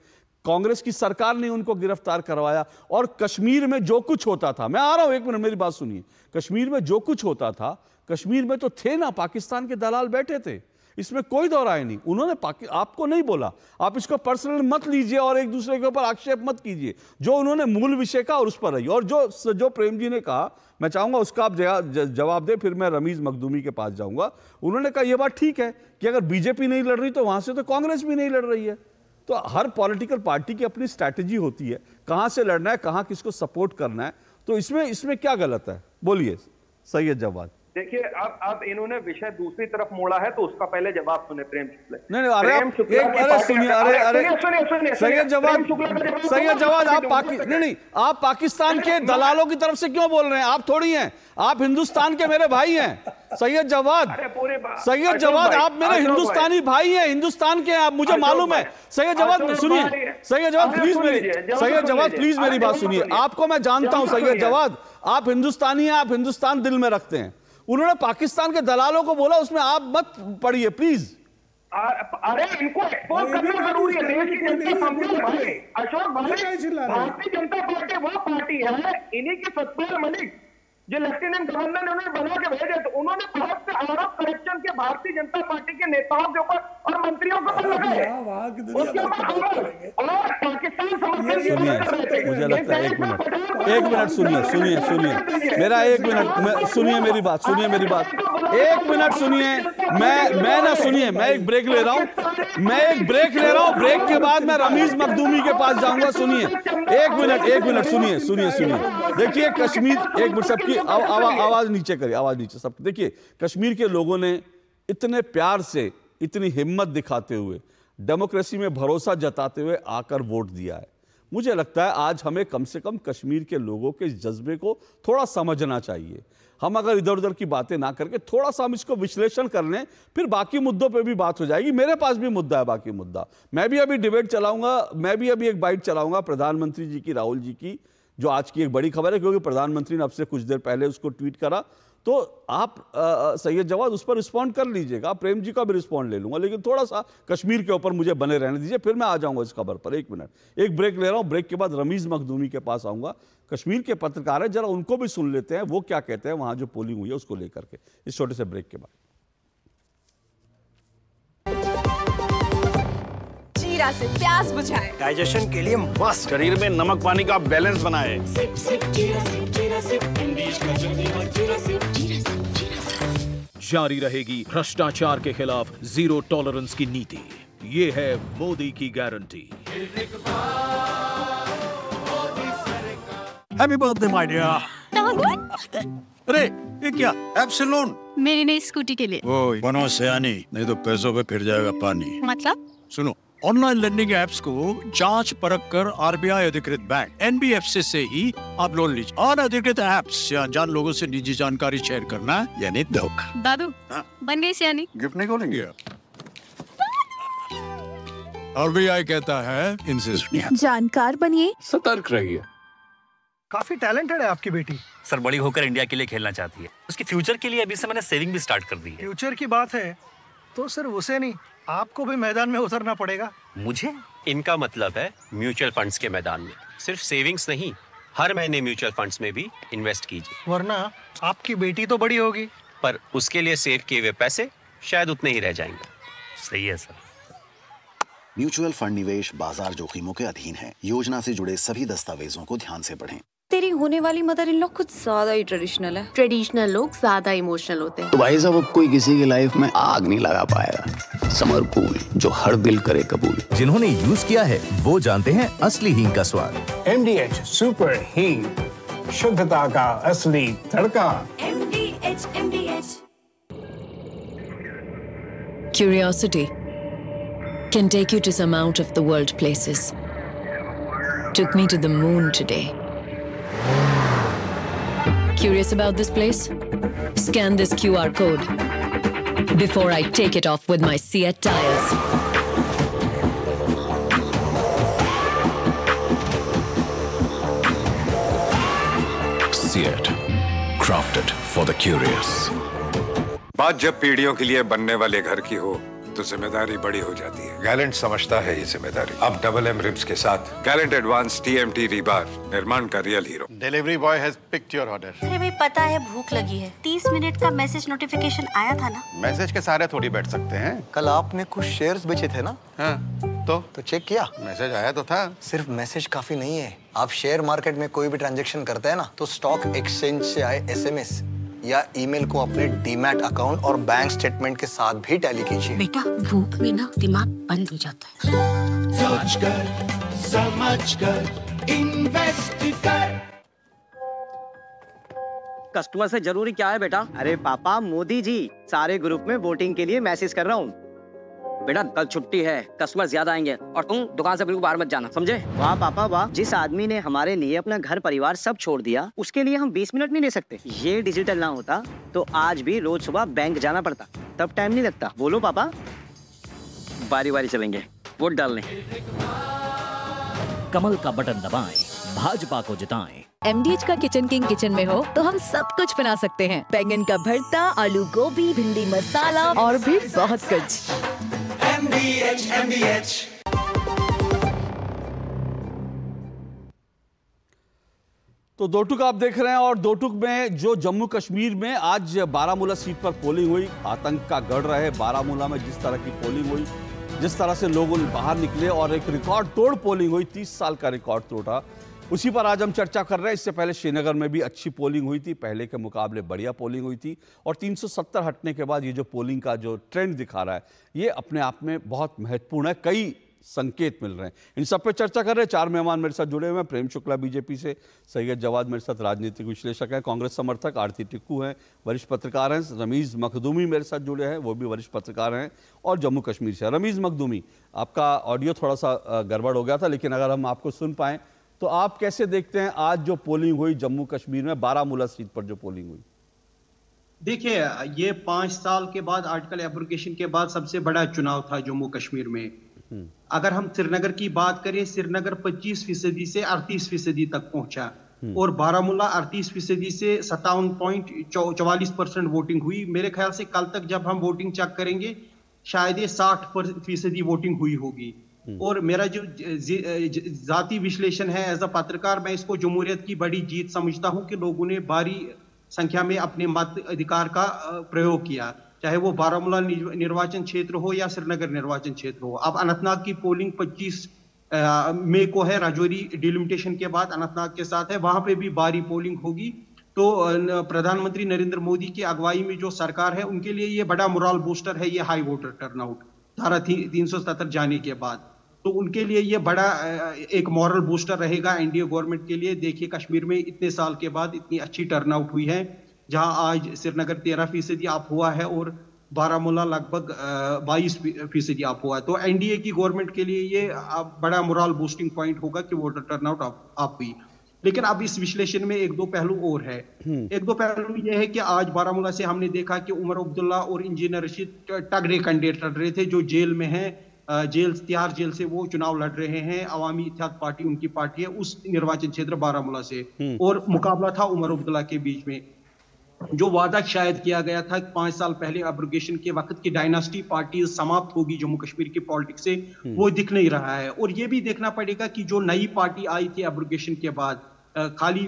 कांग्रेस की सरकार ने उनको गिरफ्तार करवाया, और कश्मीर में जो कुछ होता था, मैं आ रहा हूं एक मिनट मेरी बात सुनिए, कश्मीर में जो कुछ होता था, कश्मीर में तो थे ना पाकिस्तान के दलाल बैठे थे, इसमें कोई दो राय नहीं, उन्होंने आपको नहीं बोला, आप इसको पर्सनल मत लीजिए और एक दूसरे के ऊपर आक्षेप मत कीजिए, जो उन्होंने मूल विषय का और उस पर रही, और जो प्रेम जी ने कहा मैं चाहूंगा उसका आप जवाब दे, फिर मैं रमीज मखदूमी के पास जाऊंगा, उन्होंने कहा यह बात ठीक है कि अगर बीजेपी नहीं लड़ रही तो वहां से तो कांग्रेस भी नहीं लड़ रही है, तो हर पॉलिटिकल पार्टी की अपनी स्ट्रैटेजी होती है, कहां से लड़ना है, कहां किसको सपोर्ट करना है, तो इसमें क्या गलत है, बोलिए सैयद जवाद। देखिए अब इन्होंने विषय दूसरी तरफ मोड़ा है, तो उसका पहले जवाब सुने प्रेम शुक्ला। नहीं सैयद जवाद आप पाकिस्तान के दलालों की तरफ से क्यों बोल रहे हैं, आप थोड़ी हैं, आप हिंदुस्तान के मेरे भाई हैं सैयद जवाद, आप मेरे हिंदुस्तानी भाई हैं, हिंदुस्तान के आप, मुझे मालूम है, सैयद जवाद सुनिए, सैयद जवाद प्लीज मेरी बात सुनिए, आपको मैं जानता हूं सैयद जवाद, आप हिंदुस्तानी हैं, आप हिंदुस्तान दिल में रखते हैं, उन्होंने पाकिस्तान के दलालों को बोला, उसमें आप मत पढ़िए प्लीज। अरे इनको एक्सपोज करना जरूरी है, देश की जनता सामने भाई अशोक भाई, भारतीय जनता पार्टी वो पार्टी है, इन्हीं के सतपाल मलिक जो लेफ्टिनेंट गवर्नर ने उन्होंने बना के भेजे, तो उन्होंने बहुत से आरोप करेक्शन के भारतीय जनता पार्टी के नेताओं के ऊपर और मंत्रियों के ऊपर लगाए, उसके और पाकिस्तान समर्थन, मुझे लगता है एक मिनट सुनिए मेरा, एक मिनट सुनिए मेरी बात, एक मिनट सुनिए, मैं ना सुनिए, मैं एक ब्रेक ले रहा हूं, ब्रेक के बाद मैं रमीज मखदूमी के पास जाऊंगा, सुनिए एक मिनट सुनिए, देखिए कश्मीर, एक मिनट सबकी आवाज नीचे करिए, आवाज नीचे सब, देखिए कश्मीर के लोगों ने इतने प्यार से, इतनी हिम्मत दिखाते हुए, डेमोक्रेसी में भरोसा जताते हुए आकर वोट दिया है, मुझे लगता है आज हमें कम से कम कश्मीर के लोगों के इस जज्बे को थोड़ा समझना चाहिए, हम अगर इधर उधर की बातें ना करके थोड़ा सा हम इसको विश्लेषण कर लें, फिर बाकी मुद्दों पे भी बात हो जाएगी, मेरे पास भी मुद्दा है, बाकी मुद्दा मैं भी अभी डिबेट चलाऊंगा, मैं भी अभी एक बाइट चलाऊंगा प्रधानमंत्री जी की, राहुल जी की, जो आज की एक बड़ी खबर है, क्योंकि प्रधानमंत्री ने अब से कुछ देर पहले उसको ट्वीट करा, तो आप सैयद जवाद उस पर रिस्पॉन्ड कर लीजिएगा, प्रेम जी का भी रिस्पॉन्ड ले लूंगा, लेकिन थोड़ा सा कश्मीर के ऊपर मुझे बने रहने दीजिए, फिर मैं आ जाऊंगा इस खबर पर, एक मिनट, एक ब्रेक ले रहा हूं, ब्रेक के बाद रमीज मखदूमी के पास आऊंगा, कश्मीर के पत्रकार है, जरा उनको भी सुन लेते हैं वो क्या कहते हैं वहां जो पोलिंग हुई है उसको लेकर के, इस छोटे से ब्रेक के बाद। जीरा से प्यास बुझाए, डाइजेशन के लिए मस्त, शरीर में नमक पानी का बैलेंस बनाए, सिप सिप जीरा सिप जीरा सिप, इंग्लिश का जल्दी और जीरा सिप जीरा सिप जीरा सिप। जारी रहेगी भ्रष्टाचार के खिलाफ जीरो टॉलरेंस की नीति, ये है मोदी की guarantee. Happy birthday my dear. अरे ये क्या, ऐप से लोन? मेरी नई स्कूटी के लिए। ओए बनो सयानी, नहीं तो पैसों पे फिर जाएगा पानी। मतलब? सुनो, ऑनलाइन लर्निंग ऐप्स को जांच परख कर आरबीआई अधिकृत बैंक एनबीएफसी से ही आप लोन लीजिए। और अधिकृत ऐप्स या अनजान लोगों से निजी जानकारी शेयर करना यानी धोखा। दादू बन गई सियानी। गिफ्ट नहीं खोलेंगे? आरबीआई कहता है इनसे सुनिए, जानकार बनिए, सतर्क रहिए। काफी टैलेंटेड है आपकी बेटी। सर बड़ी होकर इंडिया के लिए खेलना चाहती है। उसकी फ्यूचर के लिए अभी से मैंने सेविंग भी स्टार्ट कर दी है। फ्यूचर की बात है तो सिर्फ उसे नहीं, आपको भी मैदान में उतरना पड़ेगा। मुझे? इनका मतलब है म्यूचुअल फंड्स के मैदान में। सिर्फ सेविंग्स नहीं, हर महीने म्यूचुअल फंड्स में भी इन्वेस्ट कीजिए। वरना आपकी बेटी तो बड़ी होगी, पर उसके लिए सेव किए हुए पैसे शायद उतने ही रह जाएंगे। सही है सर। म्यूचुअल फंड निवेश बाजार जोखिमों के अधीन है। योजना से जुड़े सभी दस्तावेजों को ध्यान से पढ़ें। तेरी होने वाली मदर इन लॉ कुछ ज्यादा ही ट्रेडिशनल है। ट्रेडिशनल लोग ज्यादा इमोशनल होते हैं। तो भाई साहब, अब कोई किसी की लाइफ में आग नहीं लगा पाएगा। समर कूल, जो हर दिल करे कबूल। जिन्होंने यूज किया है वो जानते हैं असली हींग का स्वाद। MDH सुपर हींग, शुद्धता का असली तड़का। MDH। Curiosity can take you to some out of the world places. Took me to the moon today. Curious about this place? Scan this QR code before I take it off with my Seat tires. Seat, crafted for the curious. बात जब पीढ़ियों के लिए बनने वाले घर की हो तो जिम्मेदारी बड़ी हो जाती है। गैलेंट समझता है ये जिम्मेदारी। अब डबल M रिब्स के साथ गैलेंट एडवांस TMT रीबार, निर्माण का real hero. Delivery boy has picked your order. अरे भाई पता है भूख लगी है। 30 मिनट का मैसेज नोटिफिकेशन आया था ना। मैसेज के सारे थोड़ी बैठ सकते हैं। कल आपने कुछ शेयर्स बेचे थे ना? हाँ, तो चेक किया? मैसेज आया तो था। सिर्फ मैसेज काफी नहीं है। आप शेयर मार्केट में कोई भी ट्रांजैक्शन करते हैं ना, तो स्टॉक एक्सचेंज से आए SMS या ईमेल को अपने डीमैट अकाउंट और बैंक स्टेटमेंट के साथ भी टैली कीजिए। बेटा भूख में ना दिमाग बंद हो जाता है। सोचकर समझकर इन्वेस्ट कर। कस्टमर से जरूरी क्या है बेटा? अरे पापा, मोदी जी सारे ग्रुप में वोटिंग के लिए मैसेज कर रहा हूँ। बेटा कल छुट्टी है, कस्टमर ज्यादा आएंगे और तुम दुकान से बिल्कुल बाहर मत जाना, समझे? वाह पापा वाह, जिस आदमी ने हमारे लिए अपना घर परिवार सब छोड़ दिया, उसके लिए हम 20 मिनट नहीं ले सकते। ये डिजिटल ना होता तो आज भी रोज सुबह बैंक जाना पड़ता, तब टाइम नहीं लगता। बोलो पापा। बारी बारी चलेंगे वोट डालने। कमल का बटन दबाएं, भाजपा को जिताएं। MDH का किचन किंग किचन में हो तो हम सब कुछ बना सकते हैं। बैंगन का भरता, आलू गोभी, भिंडी मसाला और भी बहुत कुछ। MDH। तो दो टुक आप देख रहे हैं और दो टुक में जो जम्मू कश्मीर में आज बारामूला सीट पर पोलिंग हुई, आतंक का गढ़ रहे बारामूला में जिस तरह की पोलिंग हुई, जिस तरह से लोग बाहर निकले और एक रिकॉर्ड तोड़ पोलिंग हुई, 30 साल का रिकॉर्ड तोड़ा, उसी पर आज हम चर्चा कर रहे हैं। इससे पहले श्रीनगर में भी अच्छी पोलिंग हुई थी, पहले के मुकाबले बढ़िया पोलिंग हुई थी और 370 हटने के बाद ये जो पोलिंग का जो ट्रेंड दिखा रहा है ये अपने आप में बहुत महत्वपूर्ण है। कई संकेत मिल रहे हैं, इन सब पे चर्चा कर रहे हैं। 4 मेहमान मेरे साथ जुड़े हुए हैं। प्रेम शुक्ला बीजेपी से, सैयद जवाद मेरे साथ राजनीतिक विश्लेषक हैं, कांग्रेस समर्थक, आरती टिक्कू हैं, वरिष्ठ पत्रकार हैं, रमीज मखदूमी मेरे साथ जुड़े हैं, वो भी वरिष्ठ पत्रकार हैं और जम्मू कश्मीर से। रमीज मखदूमी, आपका ऑडियो थोड़ा सा गड़बड़ हो गया था, लेकिन अगर हम आपको सुन पाएँ तो आप कैसे देखते हैं आज जो पोलिंग हुई जम्मू कश्मीर में बारामूला सीट पर जो पोलिंग हुई? देखिए, ये 5 साल के बाद आर्टिकल एब्रोगेशन के बाद सबसे बड़ा चुनाव था जम्मू कश्मीर में। अगर हम श्रीनगर की बात करें, श्रीनगर 25% से 38% तक पहुंचा और बारामूला 38% से 57.44% वोटिंग हुई। मेरे ख्याल से कल तक जब हम वोटिंग चेक करेंगे शायद ये 60% वोटिंग हुई होगी। और मेरा जो जाती विश्लेषण है एज अ पत्रकार, मैं इसको जमहूरियत की बड़ी जीत समझता हूं कि लोगों ने भारी संख्या में अपने मत अधिकार का प्रयोग किया, चाहे वो बारामूला निर्वाचन क्षेत्र हो या श्रीनगर निर्वाचन क्षेत्र हो। अब अनंतनाग की पोलिंग 25 मई को है, राजौरी डिलिमिटेशन के बाद अनंतनाग के साथ है, वहां पे भी भारी पोलिंग होगी। तो प्रधानमंत्री नरेंद्र मोदी की अगुवाई में जो सरकार है उनके लिए ये बड़ा मोरल बूस्टर है, ये हाई वोटर टर्नआउट धारा 370 जाने के बाद, तो उनके लिए ये बड़ा एक मॉरल बूस्टर रहेगा एनडीए गवर्नमेंट के लिए। देखिए कश्मीर में इतने साल के बाद इतनी अच्छी टर्नआउट हुई है, जहां आज श्रीनगर 13% अप हुआ है और बारामूला लगभग 22% अप हुआ है। तो एनडीए की गवर्नमेंट के लिए ये बड़ा मोरल बूस्टिंग पॉइंट होगा कि वोटर टर्नआउट अप हुई। लेकिन अब इस विश्लेषण में एक दो पहलू और है। एक दो पहलू ये है कि आज बारामूला से हमने देखा कि उमर अब्दुल्ला और इंजीनियर रशीद तगड़े कैंडिडेट लड़ रहे थे जो जेल में हैं। जेल, तिहाड़ जेल से वो चुनाव लड़ रहे हैं। अवामी इत्तेहाद पार्टी उनकी पार्टी है उस निर्वाचन क्षेत्र बारामूला से, और मुकाबला था उमर अब्दुल्ला के बीच में। जो वादा शायद किया गया था 5 साल पहले एब्रोगेशन के वक्त की डायनास्टी पार्टी समाप्त होगी जम्मू कश्मीर की पॉलिटिक्स से, वो दिख नहीं रहा है। और ये भी देखना पड़ेगा कि जो नई पार्टी आई थी एब्रोगेशन के बाद, खाली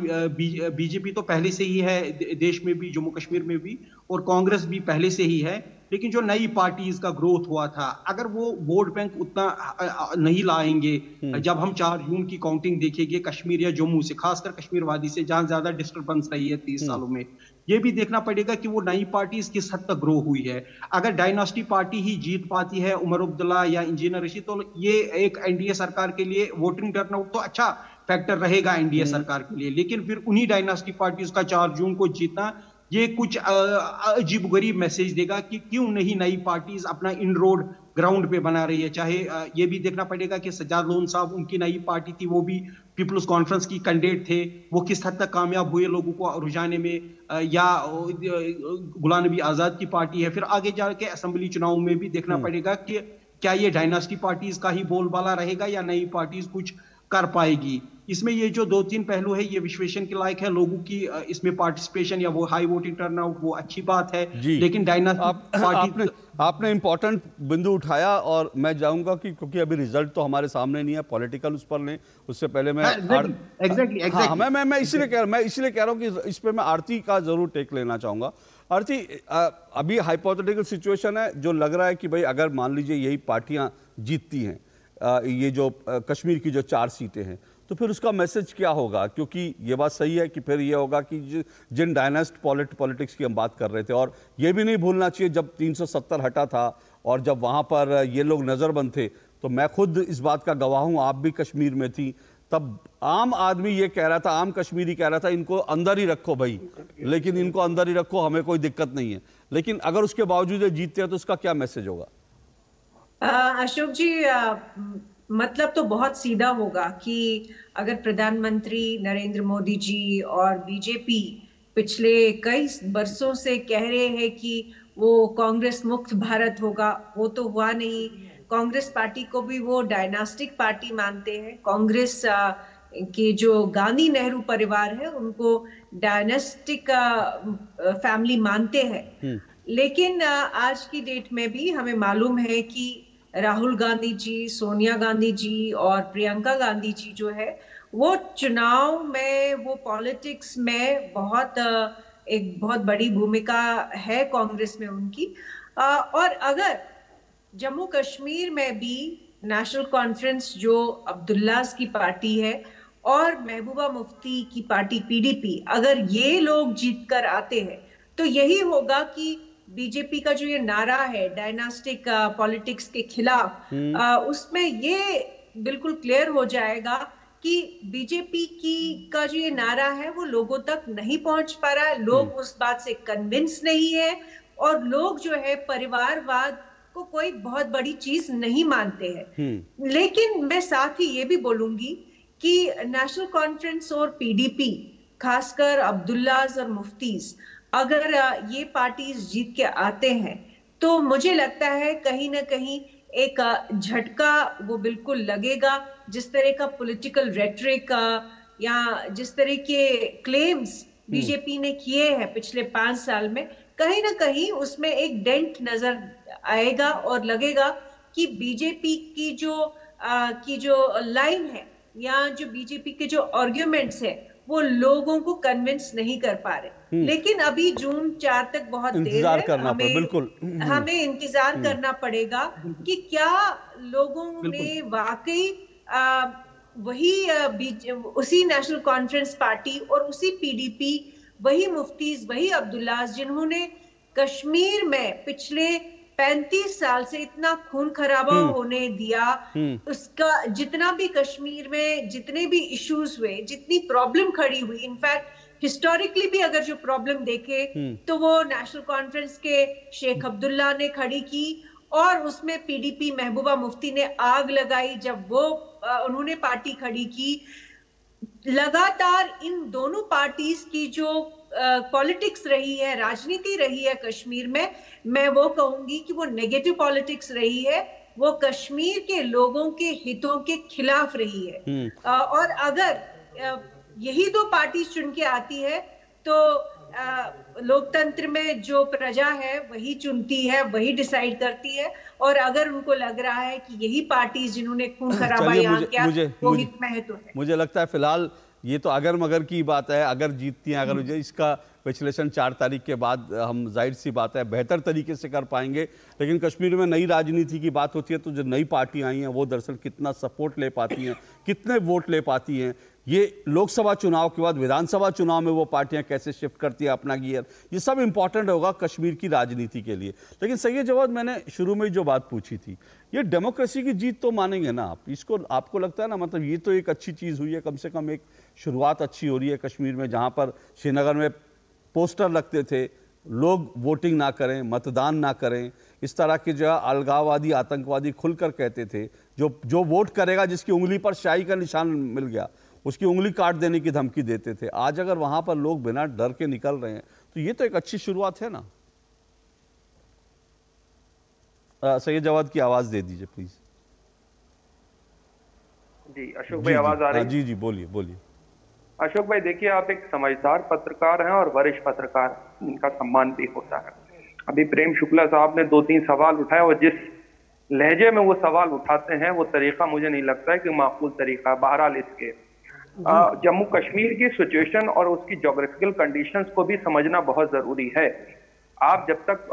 बीजेपी तो पहले से ही है देश में भी, जम्मू कश्मीर में भी, और कांग्रेस भी पहले से ही है, लेकिन जो नई पार्टीज का ग्रोथ हुआ था, अगर वो वोट बैंक उतना नहीं लाएंगे, जब हम 4 जून की काउंटिंग देखेंगे कश्मीर या जम्मू से, खासकर कश्मीर वादी से जहां ज्यादा डिस्टर्बेंस रही है 30 सालों में, ये भी देखना पड़ेगा कि वो नई पार्टीज किस हद तक ग्रो हुई है। अगर डायनास्टी पार्टी ही जीत पाती है, उमर अब्दुल्ला या इंजीनियर रशीद, तो ये एक एनडीए सरकार के लिए वोटिंग टर्नआउट तो अच्छा फैक्टर रहेगा एनडीए सरकार के लिए, लेकिन फिर उन्हीं डायनास्टी पार्टीज का 4 जून को जीतना ये कुछ अजीबोगरीब मैसेज देगा कि क्यों नहीं नई पार्टीज अपना इन रोड ग्राउंड पे बना रही है। चाहे ये भी देखना पड़ेगा कि सज्जाद लोन साहब, उनकी नई पार्टी थी, वो भी पीपल्स कॉन्फ्रेंस की कैंडिडेट थे, वो किस हद तक कामयाब हुए लोगों को रुझाने में, या गुलाम नबी आजाद की पार्टी है। फिर आगे जाके असेंबली चुनाव में भी देखना पड़ेगा कि क्या ये डायनास्टी पार्टीज का ही बोलबाला रहेगा या नई पार्टीज कुछ कर पाएगी। इसमें ये जो 2-3 पहलू है ये विश्लेषण के लायक है, लोगों की इसमें पार्टिसिपेशन या वो हाई वोटिंग टर्नआउट वो अच्छी बात है, लेकिन डायनास्टी आपने इंपॉर्टेंट बिंदु उठाया, और मैं जाऊंगा कि क्योंकि अभी रिजल्ट तो हमारे सामने नहीं है, पॉलिटिकल उस पर नहीं, उससे पहले मैं मैं इसीलिए कह रहा हूं कि इस पे मैं आरती का जरूर टेक लेना चाहूंगा। आरती, अभी हाइपोथेटिकल सिचुएशन है, जो लग रहा है कि भाई अगर मान लीजिए यही पार्टियां जीतती हैं ये जो कश्मीर की जो 4 सीटें हैं, तो फिर उसका मैसेज क्या होगा? क्योंकि ये बात सही है कि फिर ये होगा कि जिन डायनेस्ट पॉलिटिक्स की हम बात कर रहे थे, और ये भी नहीं भूलना चाहिए जब 370 हटा था और जब वहाँ पर ये लोग नज़रबंद थे, तो मैं खुद इस बात का गवाह हूँ, आप भी कश्मीर में थी, तब आम आदमी ये कह रहा था, आम कश्मीरी कह रहा था इनको अंदर ही रखो भाई, लेकिन इनको अंदर ही रखो, हमें कोई दिक्कत नहीं है। लेकिन अगर उसके बावजूद ये जीतते हैं तो उसका क्या मैसेज होगा? अशोक जी, मतलब तो बहुत सीधा होगा कि अगर प्रधानमंत्री नरेंद्र मोदी जी और बीजेपी पिछले कई बरसों से कह रहे हैं कि वो कांग्रेस मुक्त भारत होगा, वो तो हुआ नहीं। कांग्रेस पार्टी को भी वो डायनास्टिक पार्टी मानते हैं। कांग्रेस के जो गांधी नेहरू परिवार है उनको डायनास्टिक फैमिली मानते हैं। लेकिन आज की डेट में भी हमें मालूम है कि राहुल गांधी जी, सोनिया गांधी जी और प्रियंका गांधी जी जो है वो चुनाव में, वो पॉलिटिक्स में एक बहुत बड़ी भूमिका है कांग्रेस में उनकी। और अगर जम्मू कश्मीर में भी नेशनल कॉन्फ्रेंस जो अब्दुल्लास की पार्टी है और महबूबा मुफ्ती की पार्टी पीडीपी, अगर ये लोग जीत कर आते हैं तो यही होगा कि बीजेपी का जो ये नारा है डायनास्टिक पॉलिटिक्स के खिलाफ, उसमें ये बिल्कुल क्लियर हो जाएगा कि बीजेपी का जो ये नारा है वो लोगों तक नहीं पहुंच पा रहा है, लोग उस बात से कन्विंस नहीं है, और लोग जो है परिवारवाद को कोई बहुत बड़ी चीज नहीं मानते हैं। लेकिन मैं साथ ही ये भी बोलूंगी कि नेशनल कॉन्फ्रेंस और पीडीपी, खासकर अब्दुल्लाज और मुफ्तीज, अगर ये पार्टीज जीत के आते हैं तो मुझे लगता है कहीं ना कहीं एक झटका वो बिल्कुल लगेगा। जिस तरह का पॉलिटिकल रेटरिक या जिस तरह के क्लेम्स बीजेपी ने किए हैं पिछले 5 साल में, कहीं ना कहीं उसमें एक डेंट नजर आएगा और लगेगा कि बीजेपी की जो लाइन है या जो बीजेपी के जो आर्ग्यूमेंट्स है वो लोगों को कन्विंस नहीं कर पा रहे। लेकिन अभी जून 4 तक बहुत देर है, हमें इंतजार करना पड़ेगा कि क्या लोगों ने वाकई उसी नेशनल कॉन्फ्रेंस पार्टी और उसी पीडीपी, वही मुफ्तीज, वही अब्दुल्लाज जिन्होंने कश्मीर में पिछले 35 साल से इतना खून खराबा होने दिया, उसका जितना भी कश्मीर में जितने भी इश्यूज हुए, जितनी प्रॉब्लम खड़ी हुई, इनफैक्ट हिस्टोरिकली भी अगर जो प्रॉब्लम देखे तो वो नेशनल कॉन्फ्रेंस के शेख अब्दुल्ला ने खड़ी की, और उसमें पीडीपी महबूबा मुफ्ती ने आग लगाई जब उन्होंने पार्टी खड़ी की। लगातार इन दोनों पार्टीज की जो पॉलिटिक्स रही है, राजनीति रही है कश्मीर में, मैं वो कहूंगी कि वो नेगेटिव पॉलिटिक्स रही है, वो कश्मीर के लोगों के हितों के खिलाफ रही है। और अगर यही दो पार्टी चुन के आती है तो लोकतंत्र में जो प्रजा है वही चुनती है, वही डिसाइड करती है। और अगर उनको लग रहा है कि यही पार्टी जिन्होंने खून खराबा यहाँ किया वो हित में है तो है। मुझे लगता है फिलहाल ये तो अगर मगर की बात है, अगर जीतती हैं, अगर इसका विश्लेषण 4 तारीख के बाद हम जाहिर सी बात है बेहतर तरीके से कर पाएंगे। लेकिन कश्मीर में नई राजनीति की बात होती है तो जो नई पार्टी आई हैं वो दरअसल कितना सपोर्ट ले पाती हैं, कितने वोट ले पाती हैं, ये लोकसभा चुनाव के बाद विधानसभा चुनाव में वो पार्टियां कैसे शिफ्ट करती है अपना गियर, ये सब इंपॉर्टेंट होगा कश्मीर की राजनीति के लिए। लेकिन सैयद जवाद, मैंने शुरू में जो बात पूछी थी, ये डेमोक्रेसी की जीत तो मानेंगे ना आप इसको? आपको लगता है ना, मतलब ये तो एक अच्छी चीज़ हुई है, कम से कम एक शुरुआत अच्छी हो रही है कश्मीर में, जहाँ पर श्रीनगर में पोस्टर लगते थे लोग वोटिंग ना करें, मतदान ना करें, इस तरह के जो अलगाववादी आतंकवादी खुलकर कहते थे जो वोट करेगा जिसकी उंगली पर शाही का निशान मिल गया उसकी उंगली काट देने की धमकी देते थे। आज अगर वहां पर लोग बिना डर के निकल रहे हैं तो ये तो एक अच्छी शुरुआत है ना। सैयद जवाद की आवाज दे दीजिए प्लीज। जी अशोक भाई, आवाज आ रही है? जी जी, बोलिए बोलिए। अशोक भाई देखिए, आप एक समझदार पत्रकार हैं और वरिष्ठ पत्रकार, इनका सम्मान भी होता है। अभी प्रेम शुक्ला साहब ने 2-3 सवाल उठाए और जिस लहजे में वो सवाल उठाते हैं वो तरीका मुझे नहीं लगता है कि माकूल तरीका। बहरहाल इसके जम्मू कश्मीर की सिचुएशन और उसकी ज्योग्राफिकल कंडीशंस को भी समझना बहुत जरूरी है। आप जब तक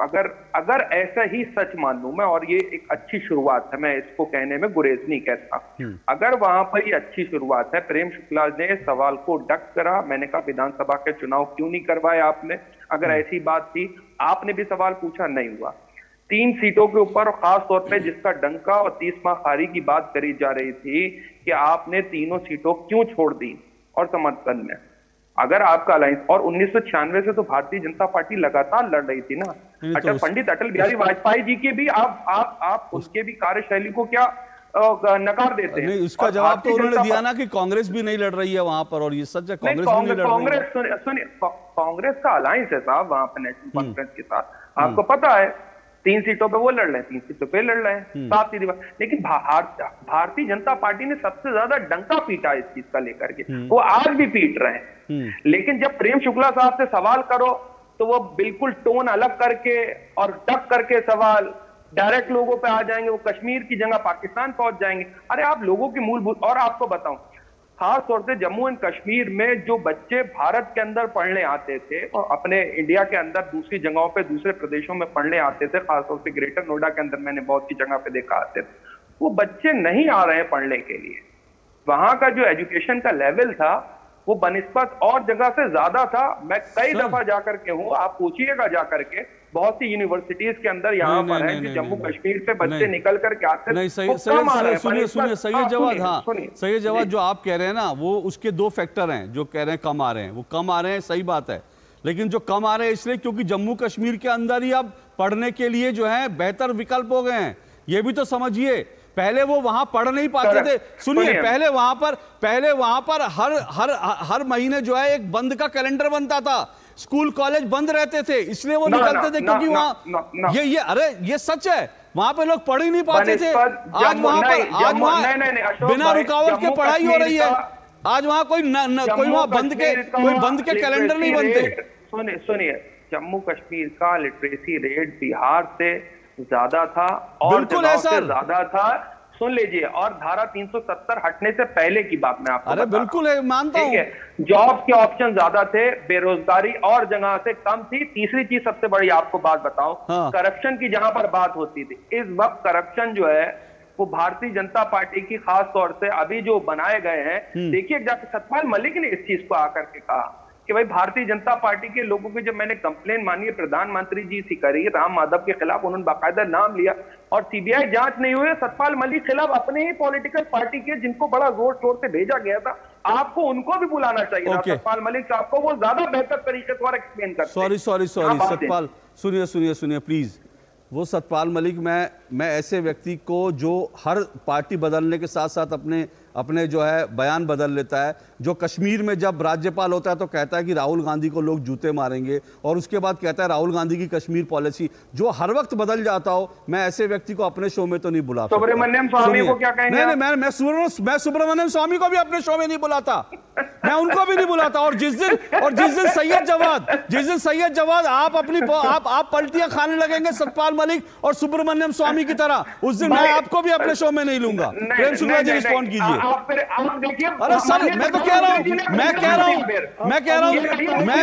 अगर ऐसा ही सच मान लूं मैं, और ये एक अच्छी शुरुआत है, मैं इसको कहने में गुरेज नहीं कहता, अगर वहां पर ये अच्छी शुरुआत है, प्रेम शुक्ला ने सवाल को डक करा, मैंने कहा विधानसभा के चुनाव क्यों नहीं करवाए आपने, अगर ऐसी बात थी, आपने भी सवाल पूछा, नहीं हुआ। 3 सीटों के ऊपर खास तौर पे जिसका डंका और 30 माह खारी की बात करी जा रही थी कि आपने तीनों सीटों क्यों छोड़ दी और समर्थन में, अगर आपका अलायंस, और 1996 से तो भारतीय जनता पार्टी लगातार लड़ रही थी ना, पंडित अटल बिहारी वाजपेयी जी के भी आप उसके भी कार्यशैली को क्या नकार देते हैं? नहीं, उसका जवाब तो उन्होंने दिया ना कि कांग्रेस भी नहीं लड़ रही है वहां पर, और ये सच है, कांग्रेस भी नहीं लड़ रही है। सुनिए, कांग्रेस का अलायंस है साहब वहां पर नेशनल कॉन्फ्रेंस के साथ, आपको पता है 3 सीटों पे वो लड़ रहे हैं, 3 सीटों पे लड़ रहे हैं, 7 सीधी बात। लेकिन भारतीय जनता पार्टी ने सबसे ज्यादा डंका पीटा इस चीज का लेकर के, वो आज भी पीट रहे हैं। लेकिन जब प्रेम शुक्ला साहब से सवाल करो तो वो बिल्कुल टोन अलग करके और डक करके सवाल डायरेक्ट लोगों पे आ जाएंगे, वो कश्मीर की जगह पाकिस्तान पहुंच जाएंगे। अरे आप लोगों की मूलभूत, और आपको बताऊं खास तौर से जम्मू एंड कश्मीर में जो बच्चे भारत के अंदर पढ़ने आते थे और अपने इंडिया के अंदर दूसरी जगहों पे दूसरे प्रदेशों में पढ़ने आते थे, खासतौर से ग्रेटर नोएडा के अंदर मैंने बहुत सी जगह पे देखा आते थे, वो बच्चे नहीं आ रहे हैं पढ़ने के लिए। वहां का जो एजुकेशन का लेवल था वो बनिस्बत और जगह से ज्यादा था। मैं कई दफा जाकर के हूँ, आप पूछिएगा जाकर के, बहुत सी यूनिवर्सिटीज के अंदर यहाँ पर है कि जम्मू कश्मीर से बच्चे निकल कर के आते हैं। सुनिए सैयद जवाद, हाँ सैयद जवाद, जो आप कह रहे हैं ना वो उसके 2 फैक्टर हैं जो कह रहे हैं कम आ रहे हैं, वो कम आ रहे हैं, सही बात है, लेकिन जो कम आ रहे हैं इसलिए क्योंकि जम्मू कश्मीर के अंदर ही अब पढ़ने के लिए जो है बेहतर विकल्प हो गए हैं, ये भी तो समझिए। पहले वो वहां पढ़ नहीं पाते थे, सुनिए, पहले वहां पर हर महीने जो है एक बंद का कैलेंडर बनता था, स्कूल कॉलेज बंद रहते थे, इसलिए वो निकलते थे क्योंकि वहां ये सच है, वहां पे लोग पढ़ ही नहीं पाते थे। आज वहां बिना रुकावट के पढ़ाई हो रही है, आज वहां कोई वहां बंद के कैलेंडर नहीं बनते। सुनिए, जम्मू कश्मीर का लिटरेसी रेट बिहार से ज्यादा था और जगहों से ज्यादा था, सुन लीजिए, और धारा 370 हटने से पहले की बात मैं आपको बिल्कुल है, मानता हूं। जॉब के ऑप्शन ज्यादा थे, बेरोजगारी और जगह से कम थी। तीसरी चीज सबसे बड़ी आपको बात बताऊं, करप्शन की जहां पर बात होती थी, इस वक्त करप्शन जो है वो भारतीय जनता पार्टी की खास तौर से अभी जो बनाए गए हैं, देखिए जाकर सतपाल मलिक ने इस चीज को आकर के कहा कि भाई भारतीय जनता पार्टी के लोगों की जब मैंने कंप्लेन मानी प्रधानमंत्री जी से करी राम माधव के खिलाफ, उन्होंने बाकायदा नाम लिया और सीबीआई जांच नहीं हुई, सतपाल मलिक खिलाफ अपने ही पॉलिटिकल पार्टी के जिनको बड़ा जोर शोर से भेजा गया था, आपको उनको भी बुलाना चाहिए था। सतपाल मलिक साहब को वो ज्यादा बेहतर तरीके से एक्सप्लेन करते। सॉरी सतपाल, सुनिए प्लीज, वो सतपाल मलिक, मैं ऐसे व्यक्ति को जो हर पार्टी बदलने के साथ साथ अपने जो है बयान बदल लेता है। जो कश्मीर में जब राज्यपाल होता है तो कहता है कि राहुल गांधी को लोग जूते मारेंगे, और उसके बाद कहता है राहुल गांधी की कश्मीर पॉलिसी, जो हर वक्त बदल जाता हो। मैं ऐसे व्यक्ति को अपने शो में तो नहीं बुला सकता। सुब्रमण्यम स्वामी को क्या कहेंगे? नहीं, मैं सुब्रमण्यम स्वामी को भी अपने शो में नहीं बुलाता, मैं उनको भी नहीं बुलाता। और जिस दिन सैयद जवाद आप पलटियां खाने लगेंगे सतपाल मलिक और सुब्रमण्यम स्वामी की तरह, उस दिन मैं आपको भी अपने शो में नहीं लूंगा। प्रेम शुक्ला जी रिस्पॉन्ड कीजिए। अरे सर मैं तो कह रहा हूं,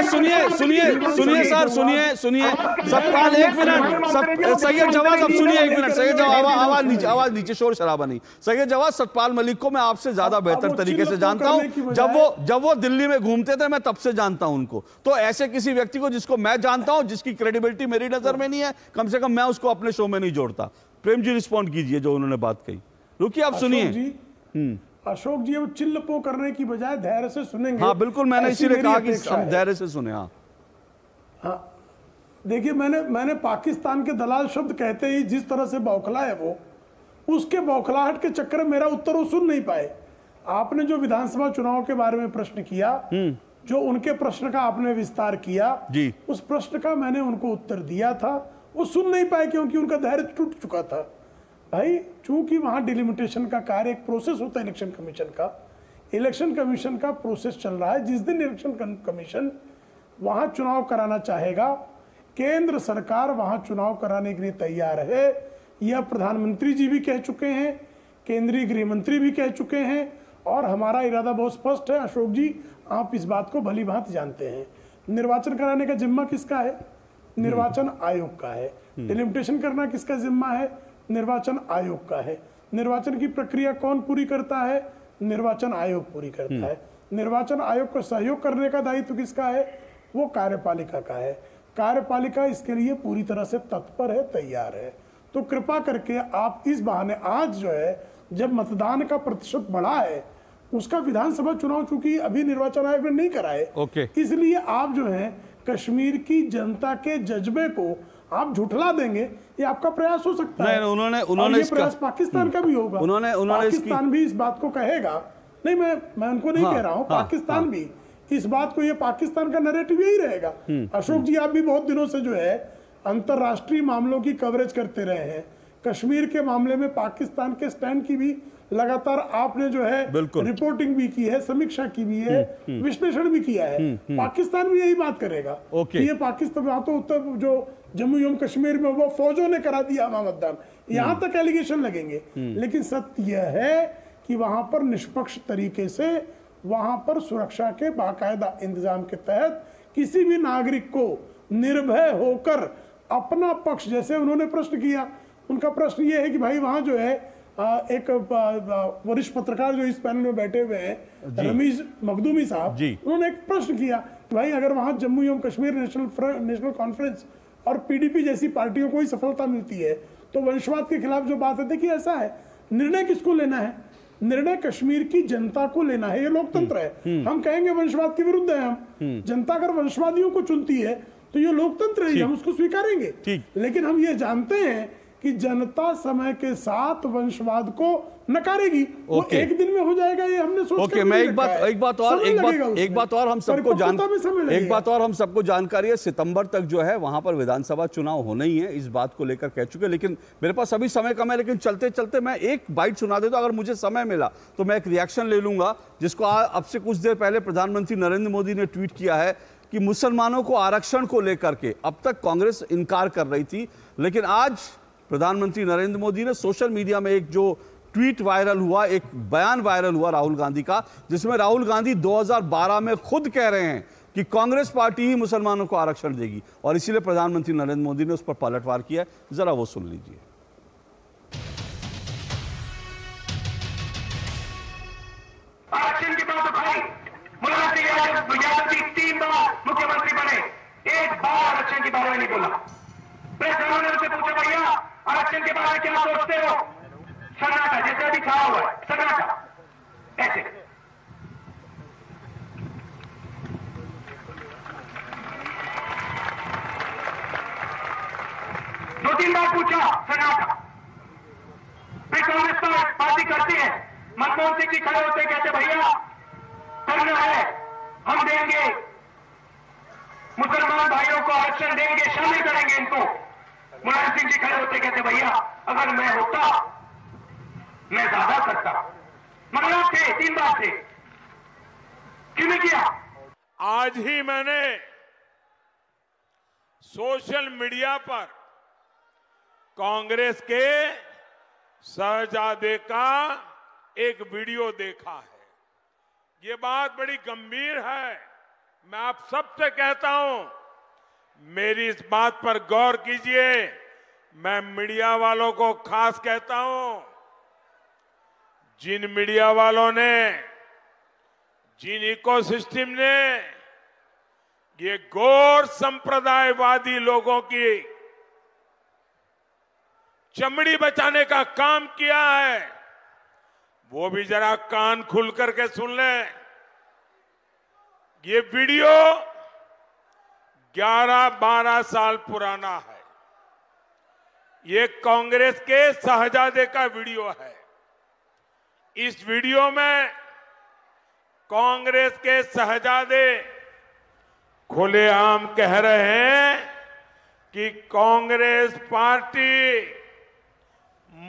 सुनिए सर, सुनिए सतपाल, एक मिनट, सैयद जवाद अब सुनिए, एक मिनट सैयद जवाद, आवाज नीचे, शोर शराबा नहीं। सैयद जवाद, सतपाल मलिक को मैं आपसे ज्यादा बेहतर तरीके से जानता हूं। जब वो दिल्ली में घूमते थे मैं तब से जानता हूं उनको। तो ऐसे किसी व्यक्ति को जिसको मैं जानता हूं, जिसकी क्रेडिबिलिटी मेरी नजर में नहीं है, कम से कम मैं उसको अपने शो में नहीं जोड़ता। प्रेम जी रिस्पॉन्ड कीजिए जो उन्होंने बात कही। रुकिए आप सुनिए। अशोक जी वो चिल्लपो करने की बजाय धैर्य से सुनेंगे। हाँ बिल्कुल, मैंने इसीलिए कहा कि हम धैर्य से सुने। हाँ देखिए, मैंने पाकिस्तान के दलाल शब्द कहते ही जिस तरह से बौखला है वो, उसके बौखलाहट के चक्कर में मेरा उत्तर वो सुन नहीं पाए। आपने जो विधानसभा चुनाव के बारे में प्रश्न किया, जो उनके प्रश्न का आपने विस्तार किया जी, उस प्रश्न का मैंने उनको उत्तर दिया था, वो सुन नहीं पाए क्योंकि उनका धैर्य टूट चुका था। भाई चूंकि वहां डिलिमिटेशन का कार्य एक प्रोसेस होता है, इलेक्शन कमीशन का प्रोसेस चल रहा है। जिस दिन इलेक्शन कमीशन वहां चुनाव कराना चाहेगा, केंद्र सरकार वहां चुनाव कराने के लिए तैयार है। यह प्रधानमंत्री जी भी कह चुके हैं, केंद्रीय गृह मंत्री भी कह चुके हैं, और हमारा इरादा बहुत स्पष्ट है। अशोक जी आप इस बात को भली भांति जानते हैं। निर्वाचन कराने का जिम्मा किसका है? निर्वाचन आयोग का है। डिलिमिटेशन करना किसका जिम्मा है? निर्वाचन आयोग का है। निर्वाचन की प्रक्रिया कौन पूरी करता है? निर्वाचन आयोग पूरी करता है। निर्वाचन आयोग को सहयोग करने का दायित्व किसका है? वो कार्यपालिका का है। कार्यपालिका इसके लिए पूरी तरह से तत्पर है, तैयार है। तो कृपा करके आप इस बहाने, आज जो है जब मतदान का प्रतिशत बढ़ा है, उसका विधानसभा चुनाव चूंकि अभी निर्वाचन आयोग ने नहीं कराए, इसलिए आप जो है कश्मीर की जनता के जज्बे को आप झुठला देंगे, ये आपका प्रयास हो सकता है। उन्होंने ये प्रयास पाकिस्तान का भी होगा। पाकिस्तान भी इस बात को कहेगा। नहीं, मैं उनको नहीं कह रहा हूँ, पाकिस्तान भी इस बात को, ये पाकिस्तान का नैरेटिव यही रहेगा। अशोक जी आप भी बहुत दिनों से जो है अंतरराष्ट्रीय मामलों की कवरेज करते रहे हैं। कश्मीर के मामले में पाकिस्तान के स्टैंड की भी लगातार आपने जो है रिपोर्टिंग भी की है, समीक्षा की भी है, विश्लेषण भी किया है। पाकिस्तान भी यही बात करेगा कि ये पाकिस्तान तो उत्तर जो जम्मू एवं कश्मीर में वो फौजों ने करा दिया वहां मतदान, यहां तक एलिगेशन लगेंगे। लेकिन सत्य यह है कि वहां पर निष्पक्ष तरीके से, वहां पर सुरक्षा के बाकायदा इंतजाम के तहत किसी भी नागरिक को निर्भय होकर अपना पक्ष, जैसे उन्होंने प्रश्न किया, उनका प्रश्न ये है कि भाई वहां जो है एक वरिष्ठ पत्रकार जो इस पैनल में बैठे हुए हैं, रमीज मखदूमी साहब, उन्होंने एक प्रश्न किया कि भाई अगर वहां जम्मू एवं कश्मीर नेशनल कॉन्फ्रेंस और पीडीपी जैसी पार्टियों को ही सफलता मिलती है तो वंशवाद के खिलाफ जो बात है, देखिए ऐसा है, निर्णय किसको लेना है? निर्णय कश्मीर की जनता को लेना है। ये लोकतंत्र है। हम कहेंगे वंशवाद के विरुद्ध है हम। जनता अगर वंशवादियों को चुनती है तो ये लोकतंत्र है, हम उसको स्वीकारेंगे। लेकिन हम ये जानते हैं कि जनता समय के साथ वंशवाद को नकारेगी। वो एक दिन में हो जाएगा, ये हमने सोच मैं एक बात और हम सबको जानकारी है, सितंबर तक जो है वहां पर विधानसभा चुनाव होना ही है, इस बात को लेकर कह चुके। लेकिन मेरे पास अभी समय कम है, लेकिन चलते चलते मैं एक बाइट सुना देता हूं, अगर मुझे समय मिला तो मैं एक रिएक्शन ले लूंगा, जिसको अब से कुछ देर पहले प्रधानमंत्री नरेंद्र मोदी ने ट्वीट किया है कि मुसलमानों को आरक्षण को लेकर के अब तक कांग्रेस इनकार कर रही थी, लेकिन आज प्रधानमंत्री नरेंद्र मोदी ने सोशल मीडिया में एक जो ट्वीट वायरल हुआ, एक बयान वायरल हुआ राहुल गांधी का, जिसमें राहुल गांधी 2012 में खुद कह रहे हैं कि कांग्रेस पार्टी ही मुसलमानों को आरक्षण देगी, और इसीलिए प्रधानमंत्री नरेंद्र मोदी ने उस पर पलटवार किया है। जरा वो सुन लीजिए। आरक्षण की बात उठाई, मुख्यमंत्री 3 बार मुख्यमंत्री बने, एक बार आरक्षण के बारे में नहीं बोला। प्रेस ने उनसे पूछा, भैया आरक्षण के बारे में क्या सोचते हो? सन्नाटा, जैसे अभी छाया हुआ है, सन्नाटा ऐसे। दो तीन बार पूछा, सन्नाटा। फिर कांग्रेस पार्टी करती है, मनमोहन सिंह जी खड़े होते कहते भैया करना है, हम देंगे, मुसलमान भाइयों को आरक्षण देंगे, शामिल करेंगे इनको। मुलायम सिंह जी खड़े होते कहते भैया अगर मैं होता मैं ज्यादा करता, मगर आप थे, 3 बार थे, क्यों नहीं किया? आज ही मैंने सोशल मीडिया पर कांग्रेस के शहजादे का एक वीडियो देखा है। ये बात बड़ी गंभीर है। मैं आप सबसे कहता हूं, मेरी इस बात पर गौर कीजिए। मैं मीडिया वालों को खास कहता हूं, जिन मीडिया वालों ने, जिन इकोसिस्टम ने ये गौर संप्रदायवादी लोगों की चमड़ी बचाने का काम किया है, वो भी जरा कान खुल करके सुन लें। ये वीडियो 11-12 साल पुराना है। ये कांग्रेस के शहजादे का वीडियो है। इस वीडियो में कांग्रेस के शहजादे खुलेआम कह रहे हैं कि कांग्रेस पार्टी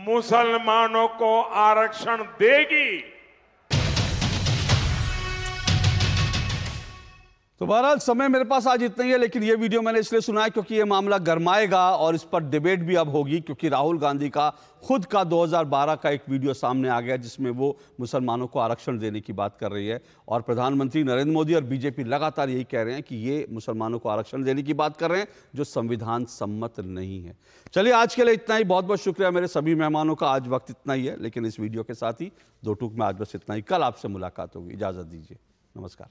मुसलमानों को आरक्षण देगी। तो बहरहाल समय मेरे पास आज इतना ही है, लेकिन ये वीडियो मैंने इसलिए सुनाया क्योंकि ये मामला गरमाएगा और इस पर डिबेट भी अब होगी, क्योंकि राहुल गांधी का खुद का 2012 का एक वीडियो सामने आ गया जिसमें वो मुसलमानों को आरक्षण देने की बात कर रही है और प्रधानमंत्री नरेंद्र मोदी और बीजेपी लगातार यही कह रहे हैं कि ये मुसलमानों को आरक्षण देने की बात कर रहे हैं जो संविधान सम्मत नहीं है। चलिए आज के लिए इतना ही। बहुत बहुत शुक्रिया मेरे सभी मेहमानों का। आज वक्त इतना ही है, लेकिन इस वीडियो के साथ ही 2 टूक में आज बस इतना ही। कल आपसे मुलाकात होगी। इजाजत दीजिए। नमस्कार।